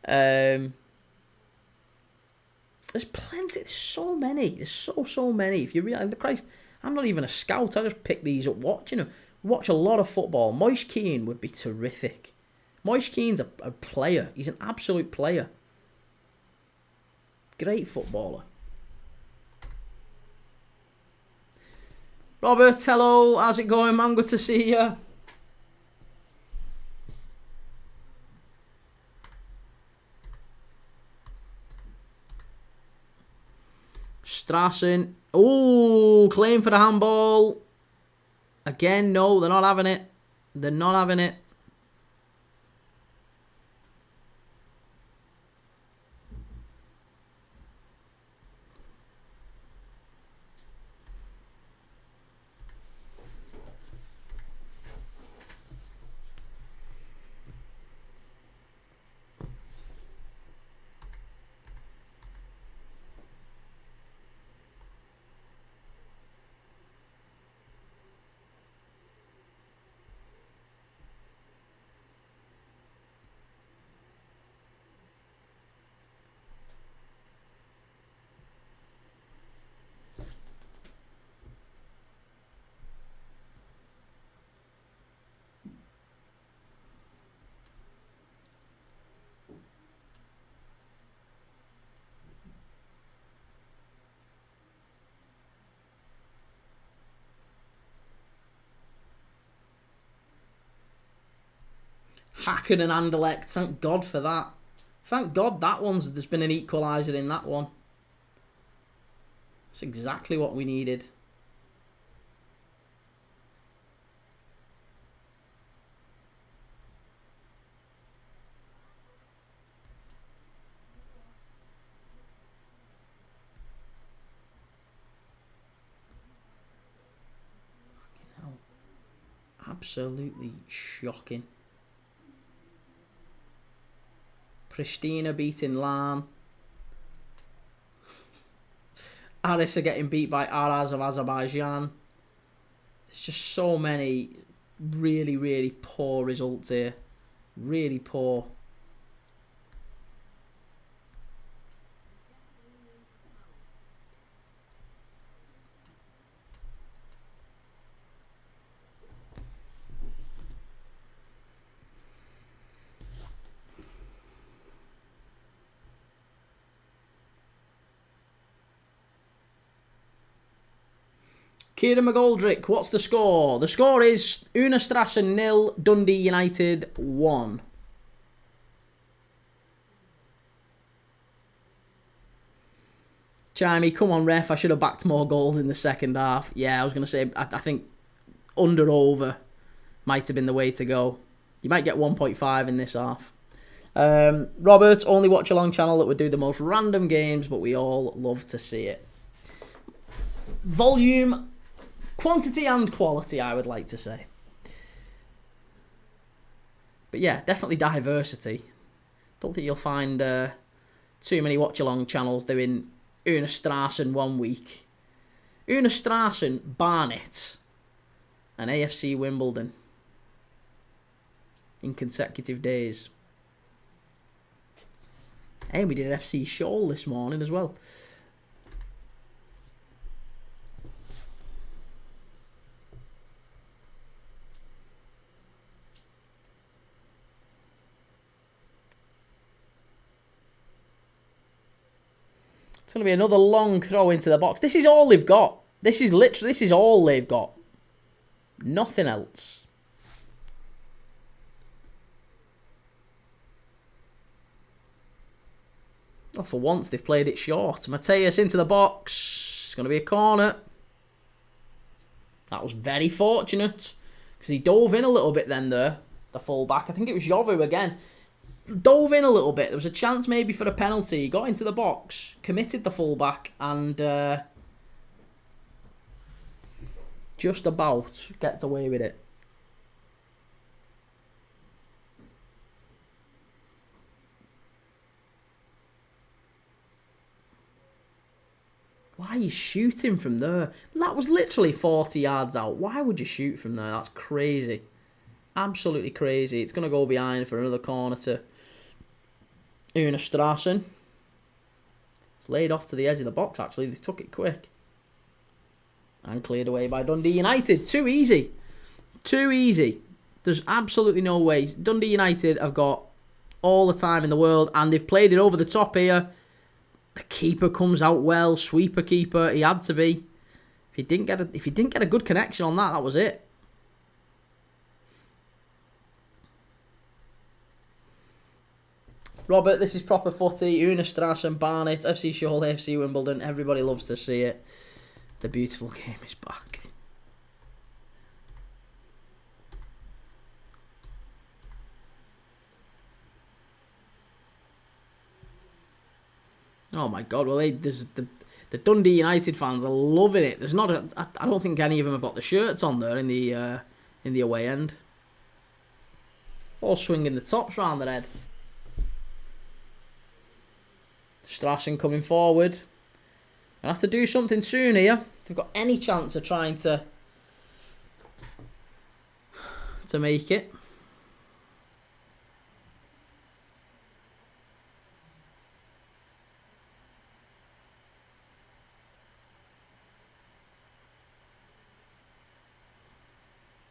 [SPEAKER 1] There's plenty. There's so many. There's so many. If you realise, Christ, I'm not even a scout. I just pick these up watching them. Watch a lot of football. Moise Keane would be terrific. Moise Keane's a player. He's an absolute player. Great footballer. Robert, hello. How's it going, man? Good to see you. Strassen. Oh, claim for the handball. Again, no, they're not having it. They're not having it. Hacken and Anderlecht. Thank God for that. Thank God there's been an equaliser in that one. That's exactly what we needed. Fucking hell. Absolutely shocking. Pristina beating Lan. Aris are getting beat by Araz of Azerbaijan. There's just so many really, really poor results here. Really poor. Kieran McGoldrick, what's the score? The score is UNA Strassen 0, Dundee United 1. Chimey, come on ref, I should have backed more goals in the second half. Yeah, I was going to say, I think under-over might have been the way to go. You might get 1.5 in this half. Robert, only watch along channel that would do the most random games, but we all love to see it. Volume... Quantity and quality, I would like to say. But yeah, definitely diversity. Don't think you'll find too many watch-along channels doing UNA Strassen one week. UNA Strassen, Barnet, and AFC Wimbledon in consecutive days. And we did FC Shoal this morning as well. It's going to be another long throw into the box. This is all they've got. This is all they've got. Nothing else. Oh, for once they've played it short. Mateus into the box. It's going to be a corner. That was very fortunate. Because he dove in a little bit then there. The full-back. I think it was Jovu again. Dove in a little bit. There was a chance maybe for a penalty. He got into the box, committed the fullback, and just about gets away with it. Why are you shooting from there? That was literally 40 yards out. Why would you shoot from there? That's crazy. Absolutely crazy. It's going to go behind for another corner to UNA Strassen. It's laid off to the edge of the box, actually. They took it quick. And cleared away by Dundee United. Too easy. Too easy. There's absolutely no way. Dundee United have got all the time in the world, and they've played it over the top here. The keeper comes out well. Sweeper keeper. He had to be. If he didn't get a good connection on that, that was it. Robert, this is proper footy. UNA Strassen, Barnet, FC Shoal, FC Wimbledon. Everybody loves to see it. The beautiful game is back. Oh my God! Well, the Dundee United fans are loving it. There's not I don't think any of them have got the shirts on there in the away end. All swinging the tops round their head. Strassen coming forward. They'll have to do something soon here. If they've got any chance of trying to make it.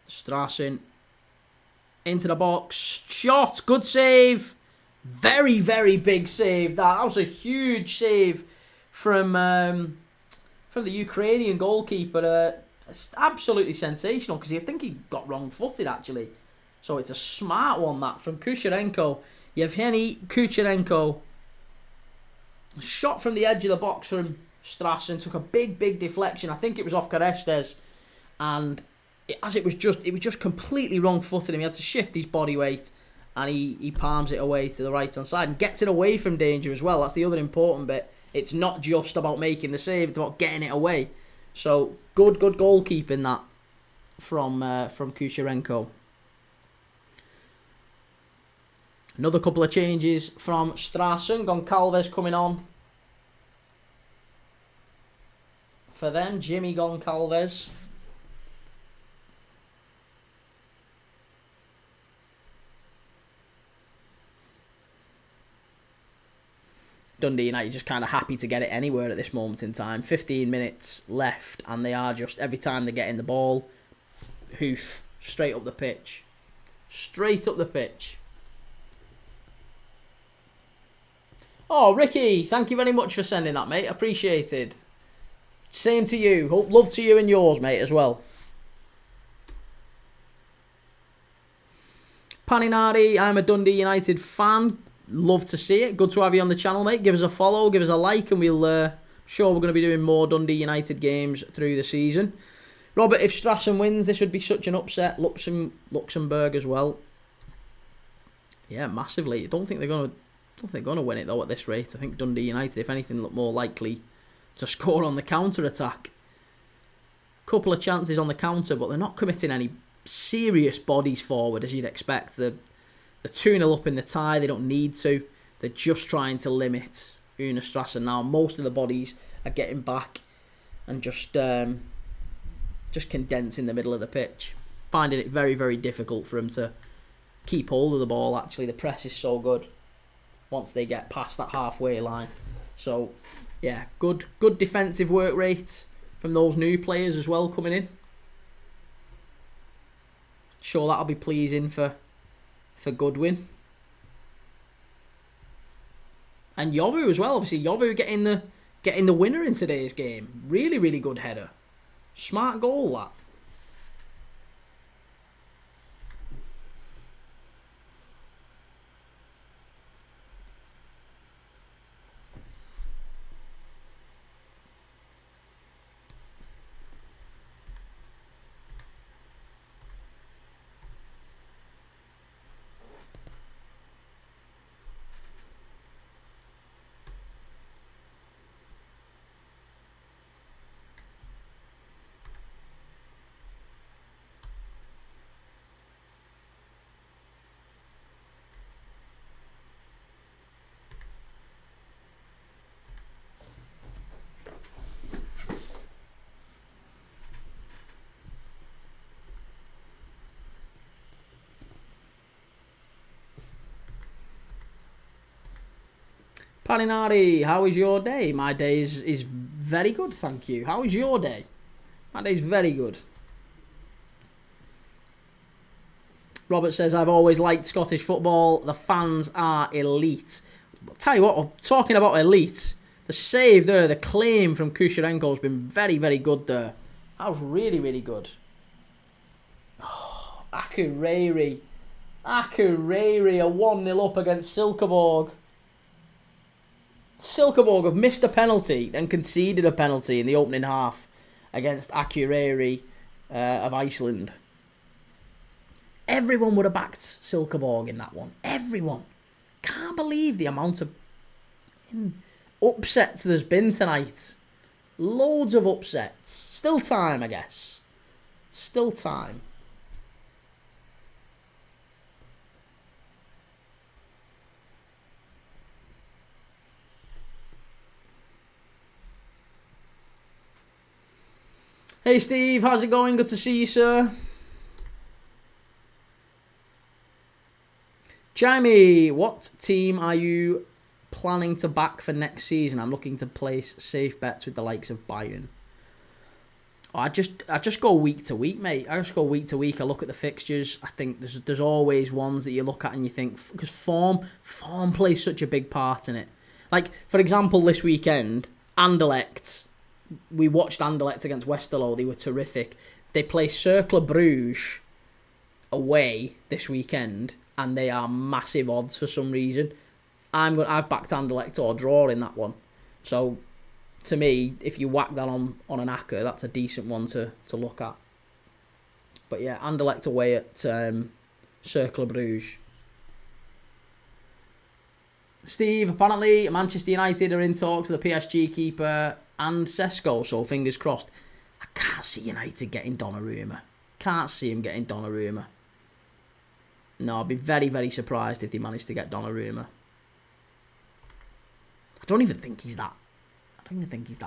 [SPEAKER 1] Strassen into the box. Shot. Good save. Very, very big save. That was a huge save from the Ukrainian goalkeeper. It's absolutely sensational because I think he got wrong-footed, actually. So it's a smart one, that, from Kucherenko. Yevgeny Kucherenko. Shot from the edge of the box from Strassen. Took a big deflection. I think it was off Carestes. And it was just completely wrong-footed him. He had to shift his body weight. And he palms it away to the right-hand side. And gets it away from danger as well. That's the other important bit. It's not just about making the save. It's about getting it away. So, good goalkeeping, that, from Kucherenko. Another couple of changes from Strassen. Goncalves coming on for them. Jimmy Goncalves. Dundee United just kind of happy to get it anywhere at this moment in time. 15 minutes left, and they are just, every time they get in the ball, hoof, straight up the pitch. Straight up the pitch. Oh, Ricky, thank you very much for sending that, mate. Appreciated. Same to you. Love to you and yours, mate, as well. Paninari, I'm a Dundee United fan. Love to see it. Good to have you on the channel, mate. Give us a follow, give us a like, and we'll sure we're going to be doing more Dundee United games through the season. Robert, if Strassen wins, this would be such an upset. Luxembourg as well. Yeah, massively. I don't think they're going to win it though at this rate. I think Dundee United, if anything, look more likely to score on the counter attack. Couple of chances on the counter, but they're not committing any serious bodies forward as you'd expect. They're 2-0 up in the tie. They don't need to. They're just trying to limit UNA Strassen now. Most of the bodies are getting back and just condensing the middle of the pitch. Finding it very difficult for them to keep hold of the ball, actually. The press is so good once they get past that halfway line. So, yeah, good defensive work rate from those new players as well coming in. Sure, that'll be pleasing for Goodwin. And Yovu as well. Obviously, Yovu getting the winner in today's game. Really good header. Smart goal, that. Paninari, how is your day? My day is very good, thank you. How is your day? My day is very good. Robert says, I've always liked Scottish football. The fans are elite. But tell you what, talking about elite, the save there, the claim from Kucherenko has been very good there. That was really good. Oh, Akureyri. Akureyri, a 1-0 up against Silkeborg. Silkeborg have missed a penalty and conceded a penalty in the opening half against Akureyri of Iceland. Everyone would have backed Silkeborg in that one. Everyone. Can't believe the amount of upsets there's been tonight. Loads of upsets. Still time, I guess. Still time. Hey Steve, how's it going? Good to see you, sir. Jamie, what team are you planning to back for next season? I'm looking to place safe bets with the likes of Bayern. Oh, I just go week to week, mate. I just go week to week. I look at the fixtures. I think there's always ones that you look at and you think, because form plays such a big part in it. Like, for example, this weekend, Anderlecht. We watched Anderlecht against Westerlo. They were terrific. They play Cercle Bruges away this weekend, and they are massive odds for some reason. I've backed Anderlecht or draw in that one. So, to me, if you whack that on an acca, that's a decent one to look at. But yeah, Anderlecht away at Cercle Bruges. Steve, apparently Manchester United are in talks with the PSG keeper and Sesko, so fingers crossed. I can't see United getting Donnarumma. Can't see him getting Donnarumma. No, I'd be very, very surprised if they managed to get Donnarumma. I don't even think he's that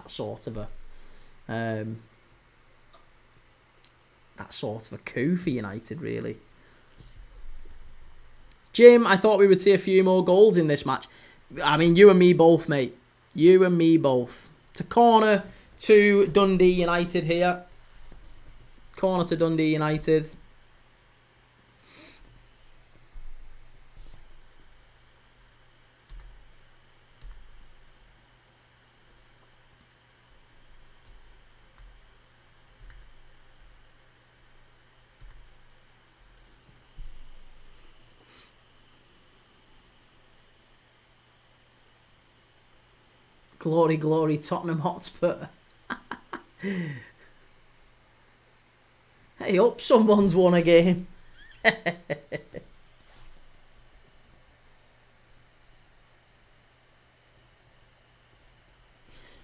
[SPEAKER 1] sort of a coup for United, really. Jim, I thought we would see a few more goals in this match. I mean, you and me both, mate. You and me both. It's a corner to Dundee United here. Corner to Dundee United. Glory, glory, Tottenham Hotspur. Hey up, someone's won a game.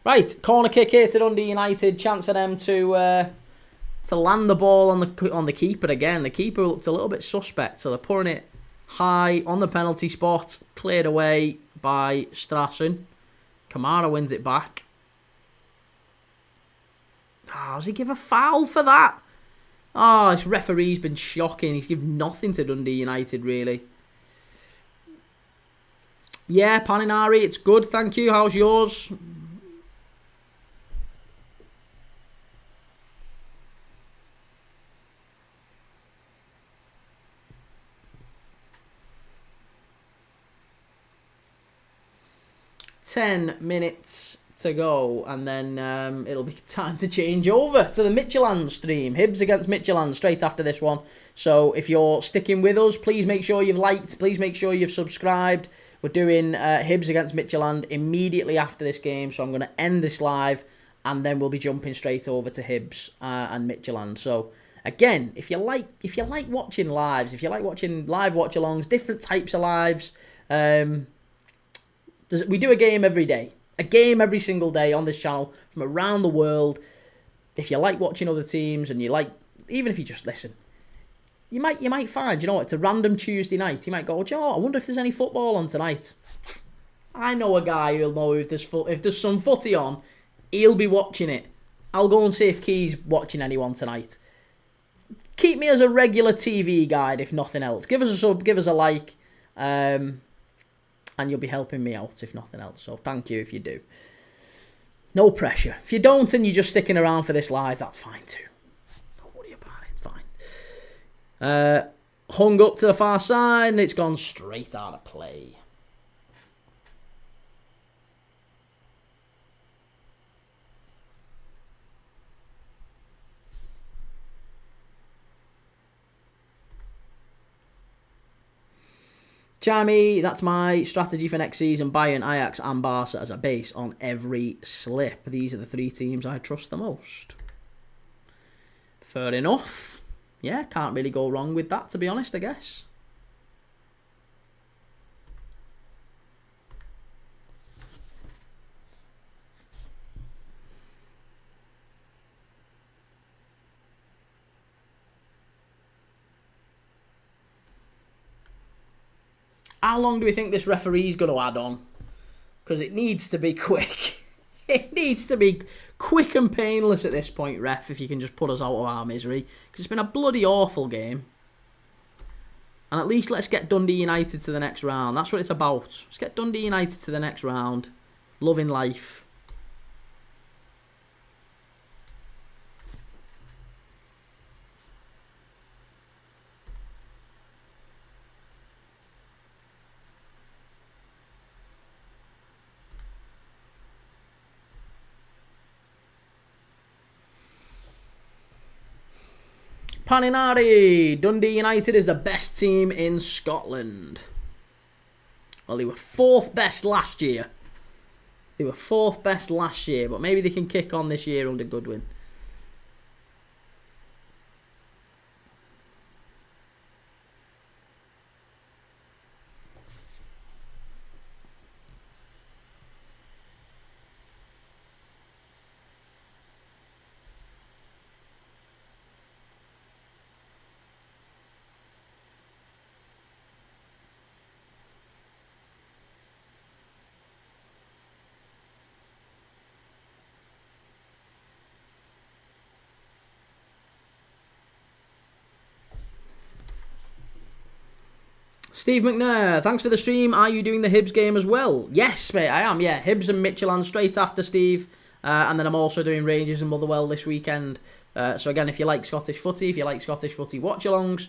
[SPEAKER 1] Right, corner kick here to Dundee United. Chance for them to land the ball on the keeper again. The keeper looked a little bit suspect, so they're putting it high on the penalty spot. Cleared away by Strassen. Kamara wins it back. Oh, does he give a foul for that? Oh, this referee's been shocking. He's given nothing to Dundee United, really. Yeah, Paninari, it's good, thank you. How's yours? $10 to go, and then it'll be time to change over to the Midtjylland stream. Hibs against Midtjylland straight after this one. So if you're sticking with us, please make sure you've liked, please make sure you've subscribed. We're doing Hibs against Midtjylland immediately after this game, so I'm going to end this live, and then we'll be jumping straight over to Hibs and Midtjylland. So again, if you like watching lives, if you like watching live watch-alongs, different types of lives, we do a game every day. A game every single day on this channel from around the world. If you like watching other teams, and you like, even if you just listen, you might find, you know what, it's a random Tuesday night. You might go, do you know what, I wonder if there's any football on tonight. I know a guy who'll know if there's some footy on, he'll be watching it. I'll go and see if Kee's watching anyone tonight. Keep me as a regular TV guide, if nothing else. Give us a sub, give us a like. And you'll be helping me out, if nothing else. So thank you if you do. No pressure. If you don't and you're just sticking around for this live, that's fine too. Don't worry about it. It's fine. Hung up to the far side, and it's gone straight out of play. Jamie, that's my strategy for next season. Bayern, Ajax and Barca as a base on every slip. These are the three teams I trust the most. Fair enough. Yeah, can't really go wrong with that, to be honest, I guess. How long do we think this referee's going to add on? Because it needs to be quick. It needs to be quick and painless at this point, ref, if you can just put us out of our misery. Because it's been a bloody awful game. And at least let's get Dundee United to the next round. That's what it's about. Let's get Dundee United to the next round. Loving life. Paninari, Dundee United is the best team in Scotland. Well, they were 4th best last year. But maybe they can kick on this year under Goodwin. Steve McNair, thanks for the stream. Are you doing the Hibs game as well? Yes, mate, I am. Yeah, Hibs and Midtjylland straight after Steve. And then I'm also doing Rangers and Motherwell this weekend. So again, if you like Scottish footy, watch-alongs,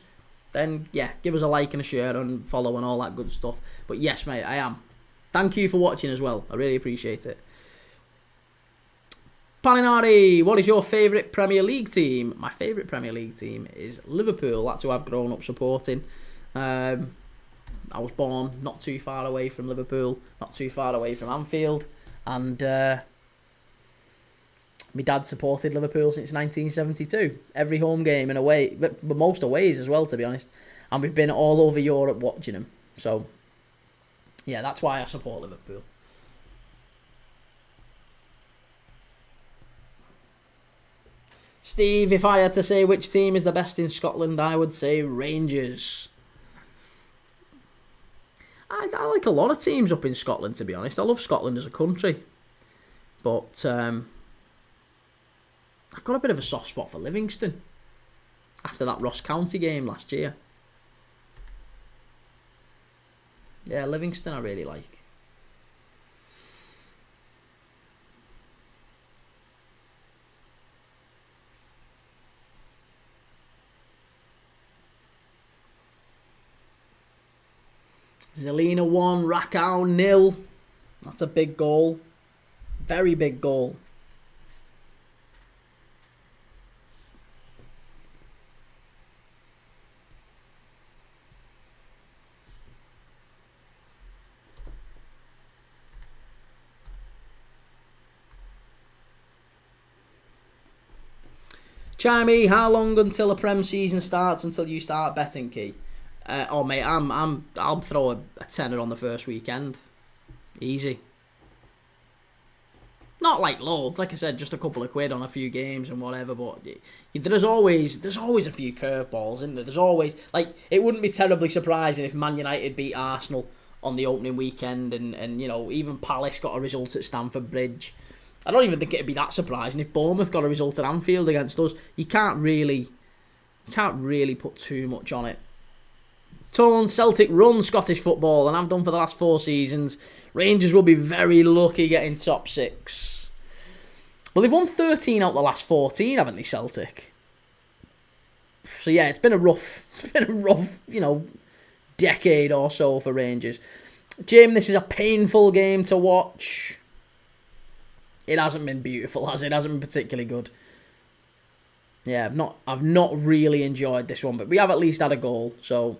[SPEAKER 1] then yeah, give us a like and a share and follow and all that good stuff. But yes, mate, I am. Thank you for watching as well. I really appreciate it. Paninari, what is your favourite Premier League team? My favourite Premier League team is Liverpool. That's who I've grown up supporting. I was born not too far away from Liverpool, not too far away from Anfield, and my dad supported Liverpool since 1972. Every home game and away, but most aways as well, to be honest. And we've been all over Europe watching them. So, yeah, that's why I support Liverpool. Steve, if I had to say which team is the best in Scotland, I would say Rangers. I like a lot of teams up in Scotland, to be honest. I love Scotland as a country. But I've got a bit of a soft spot for Livingston after that Ross County game last year. Yeah, Livingston I really like. Zelina 1, Rakow 0. That's a big goal. Very big goal. Chimey, how long until a Prem season starts until you start betting, Key? Oh mate, I'll throw a tenner on the first weekend, easy. Not like loads, like I said, just a couple of quid on a few games and whatever. But there's always a few curveballs, isn't there? There's always, like, it wouldn't be terribly surprising if Man United beat Arsenal on the opening weekend, and you know, even Palace got a result at Stamford Bridge. I don't even think it'd be that surprising if Bournemouth got a result at Anfield against us. You can't really put too much on it. Tone, Celtic run Scottish football and have done for the last 4 seasons. Rangers will be very lucky getting top 6. Well, they've won 13 out of the last 14, haven't they, Celtic? So yeah, it's been a rough, you know, decade or so for Rangers. Jim, this is a painful game to watch. It hasn't been beautiful, has it? It hasn't been particularly good. Yeah, I've not really enjoyed this one, but we have at least had a goal, so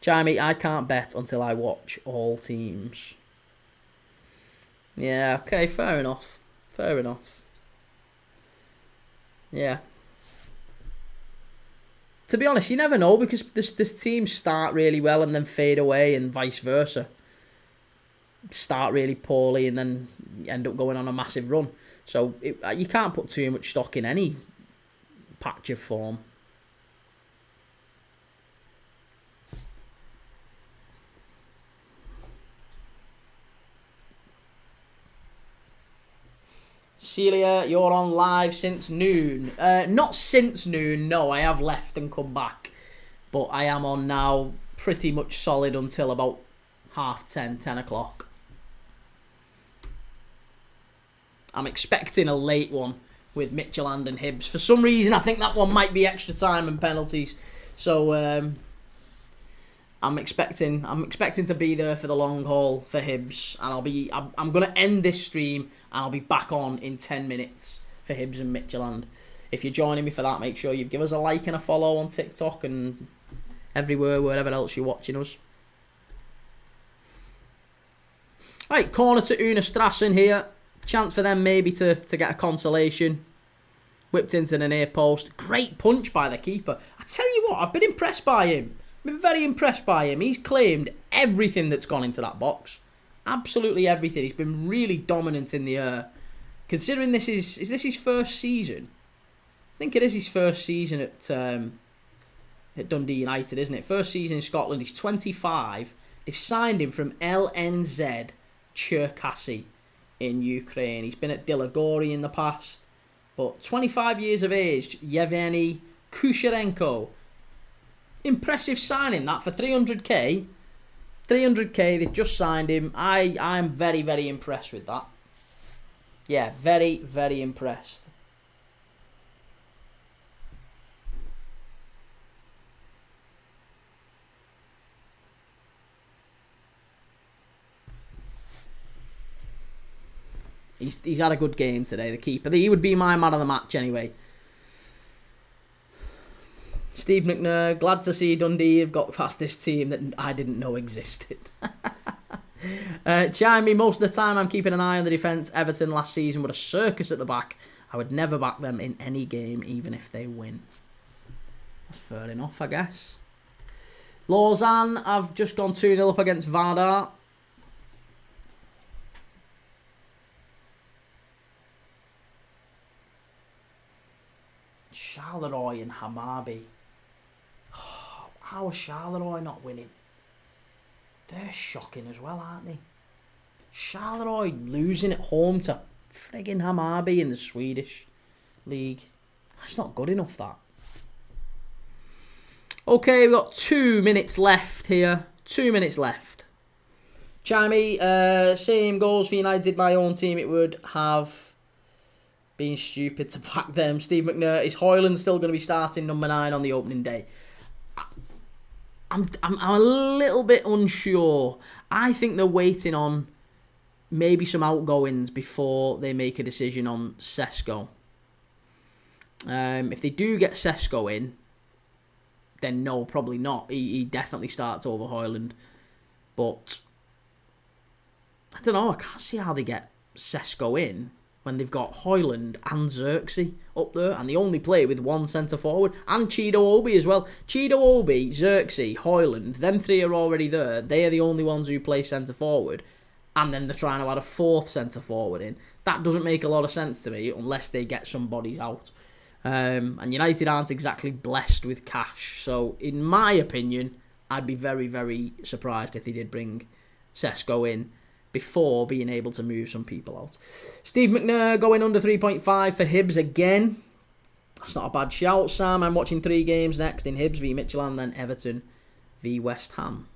[SPEAKER 1] Chimey, I can't bet until I watch all teams. Yeah, okay, fair enough. Yeah. To be honest, you never know, because this teams start really well and then fade away, and vice versa. Start really poorly and then end up going on a massive run. So you can't put too much stock in any patch of form. Celia, you're on live since noon. Not since noon, no, I have left and come back. But I am on now pretty much solid until about 10:30, 10 o'clock. I'm expecting a late one with Midtjylland and Hibs. For some reason, I think that one might be extra time and penalties. So I'm expecting to be there for the long haul for Hibs, and I'm going to end this stream and I'll be back on in 10 minutes for Hibs and Midtjylland. if you're joining me for that, make sure you give us a like and a follow on TikTok and everywhere, wherever else you're watching us. Right, corner to UNA Strassen here. Chance for them maybe to get a consolation. Whipped into the near post. Great punch by the keeper. I tell you what, I've been impressed by him. I've been very impressed by him. He's claimed everything that's gone into that box. Absolutely everything. He's been really dominant in the air. Considering this is this his first season? I think it is his first season at Dundee United, isn't it? First season in Scotland. He's 25. They've signed him from LNZ Cherkasy in Ukraine. He's been at Dilagori in the past. But 25 years of age, Yevgeny Kusherenko. Impressive signing that for 300k. 300k, they've just signed him. I'm very, very impressed with that. Yeah, very, very impressed. He's had a good game today, the keeper. He would be my man of the match anyway. Steve McNair, glad to see Dundee have got past this team that I didn't know existed. Chime me, most of the time I'm keeping an eye on the defence. Everton last season were a circus at the back. I would never back them in any game, even if they win. That's fair enough, I guess. Lausanne, I've just gone 2-0 up against Vardar. Charleroi and Hamabi. Oh, how are Charleroi not winning? They're shocking as well, aren't they? Charleroi losing at home to friggin' Hamabi in the Swedish league. That's not good enough, that. Okay, we've got 2 minutes left here. 2 minutes left. Chimey, same goals for United, my own team. It would have being stupid to back them. Steve McNair, is Hoyland still going to be starting number 9 on the opening day? I'm a little bit unsure. I think they're waiting on maybe some outgoings before they make a decision on Sesko. If they do get Sesko in, then no, probably not. He definitely starts over Hoyland. But I don't know. I can't see how they get Sesko in when they've got Hoyland and Xerxes up there, and they only play with one centre-forward, and Chido Obi as well. Chido Obi, Xerxes, Hoyland, them 3 are already there. They are the only ones who play centre-forward, and then they're trying to add a 4th centre-forward in. That doesn't make a lot of sense to me, unless they get some bodies out. And United aren't exactly blessed with cash, so in my opinion, I'd be very, very surprised if they did bring Sesko in before being able to move some people out. Steve McNair going under 3.5 for Hibs again. That's not a bad shout, Sam. I'm watching 3 games next in Hibs v Midtjylland, then Everton v West Ham.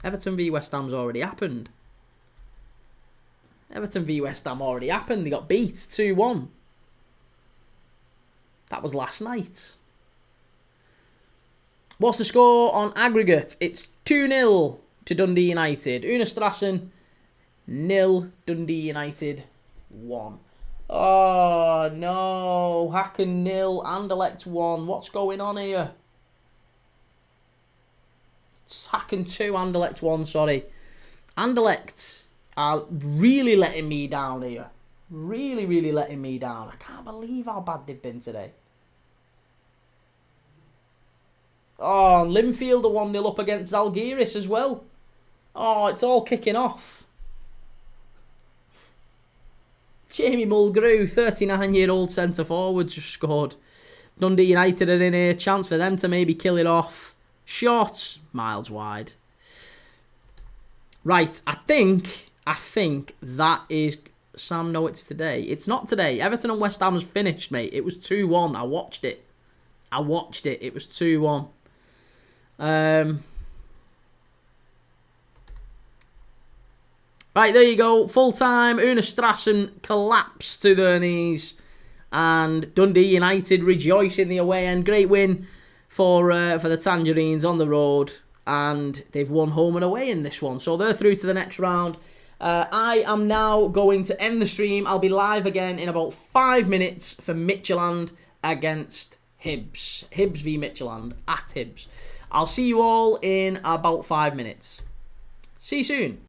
[SPEAKER 1] Everton v West Ham's already happened. Everton v West Ham already happened. They got beat 2-1. That was last night. What's the score on aggregate? It's 2-0 to Dundee United. UNA Strassen 0, Dundee United 1. Oh no, Hacken 0, Anderlecht 1. What's going on here? It's Hacken 2, Anderlecht 1, sorry. Anderlecht are really letting me down here. Really, really letting me down. I can't believe how bad they've been today. Oh, Linfield are 1-0 up against Zalgiris as well. Oh, it's all kicking off. Jamie Mulgrew, 39-year-old centre-forward, just scored. Dundee United are in here. Chance for them to maybe kill it off. Short, miles wide. Right, I think that is... Sam, no, it's today. It's not today. Everton and West Ham has finished, mate. It was 2-1. I watched it. It was 2-1. Right, there you go. Full time. UNA Strassen collapsed to their knees. And Dundee United rejoice in the away end. Great win for the Tangerines on the road. And they've won home and away in this one. So they're through to the next round. I am now going to end the stream. I'll be live again in about 5 minutes for Midtjylland against Hibs. Hibs v Midtjylland at Hibs. I'll see you all in about 5 minutes. See you soon.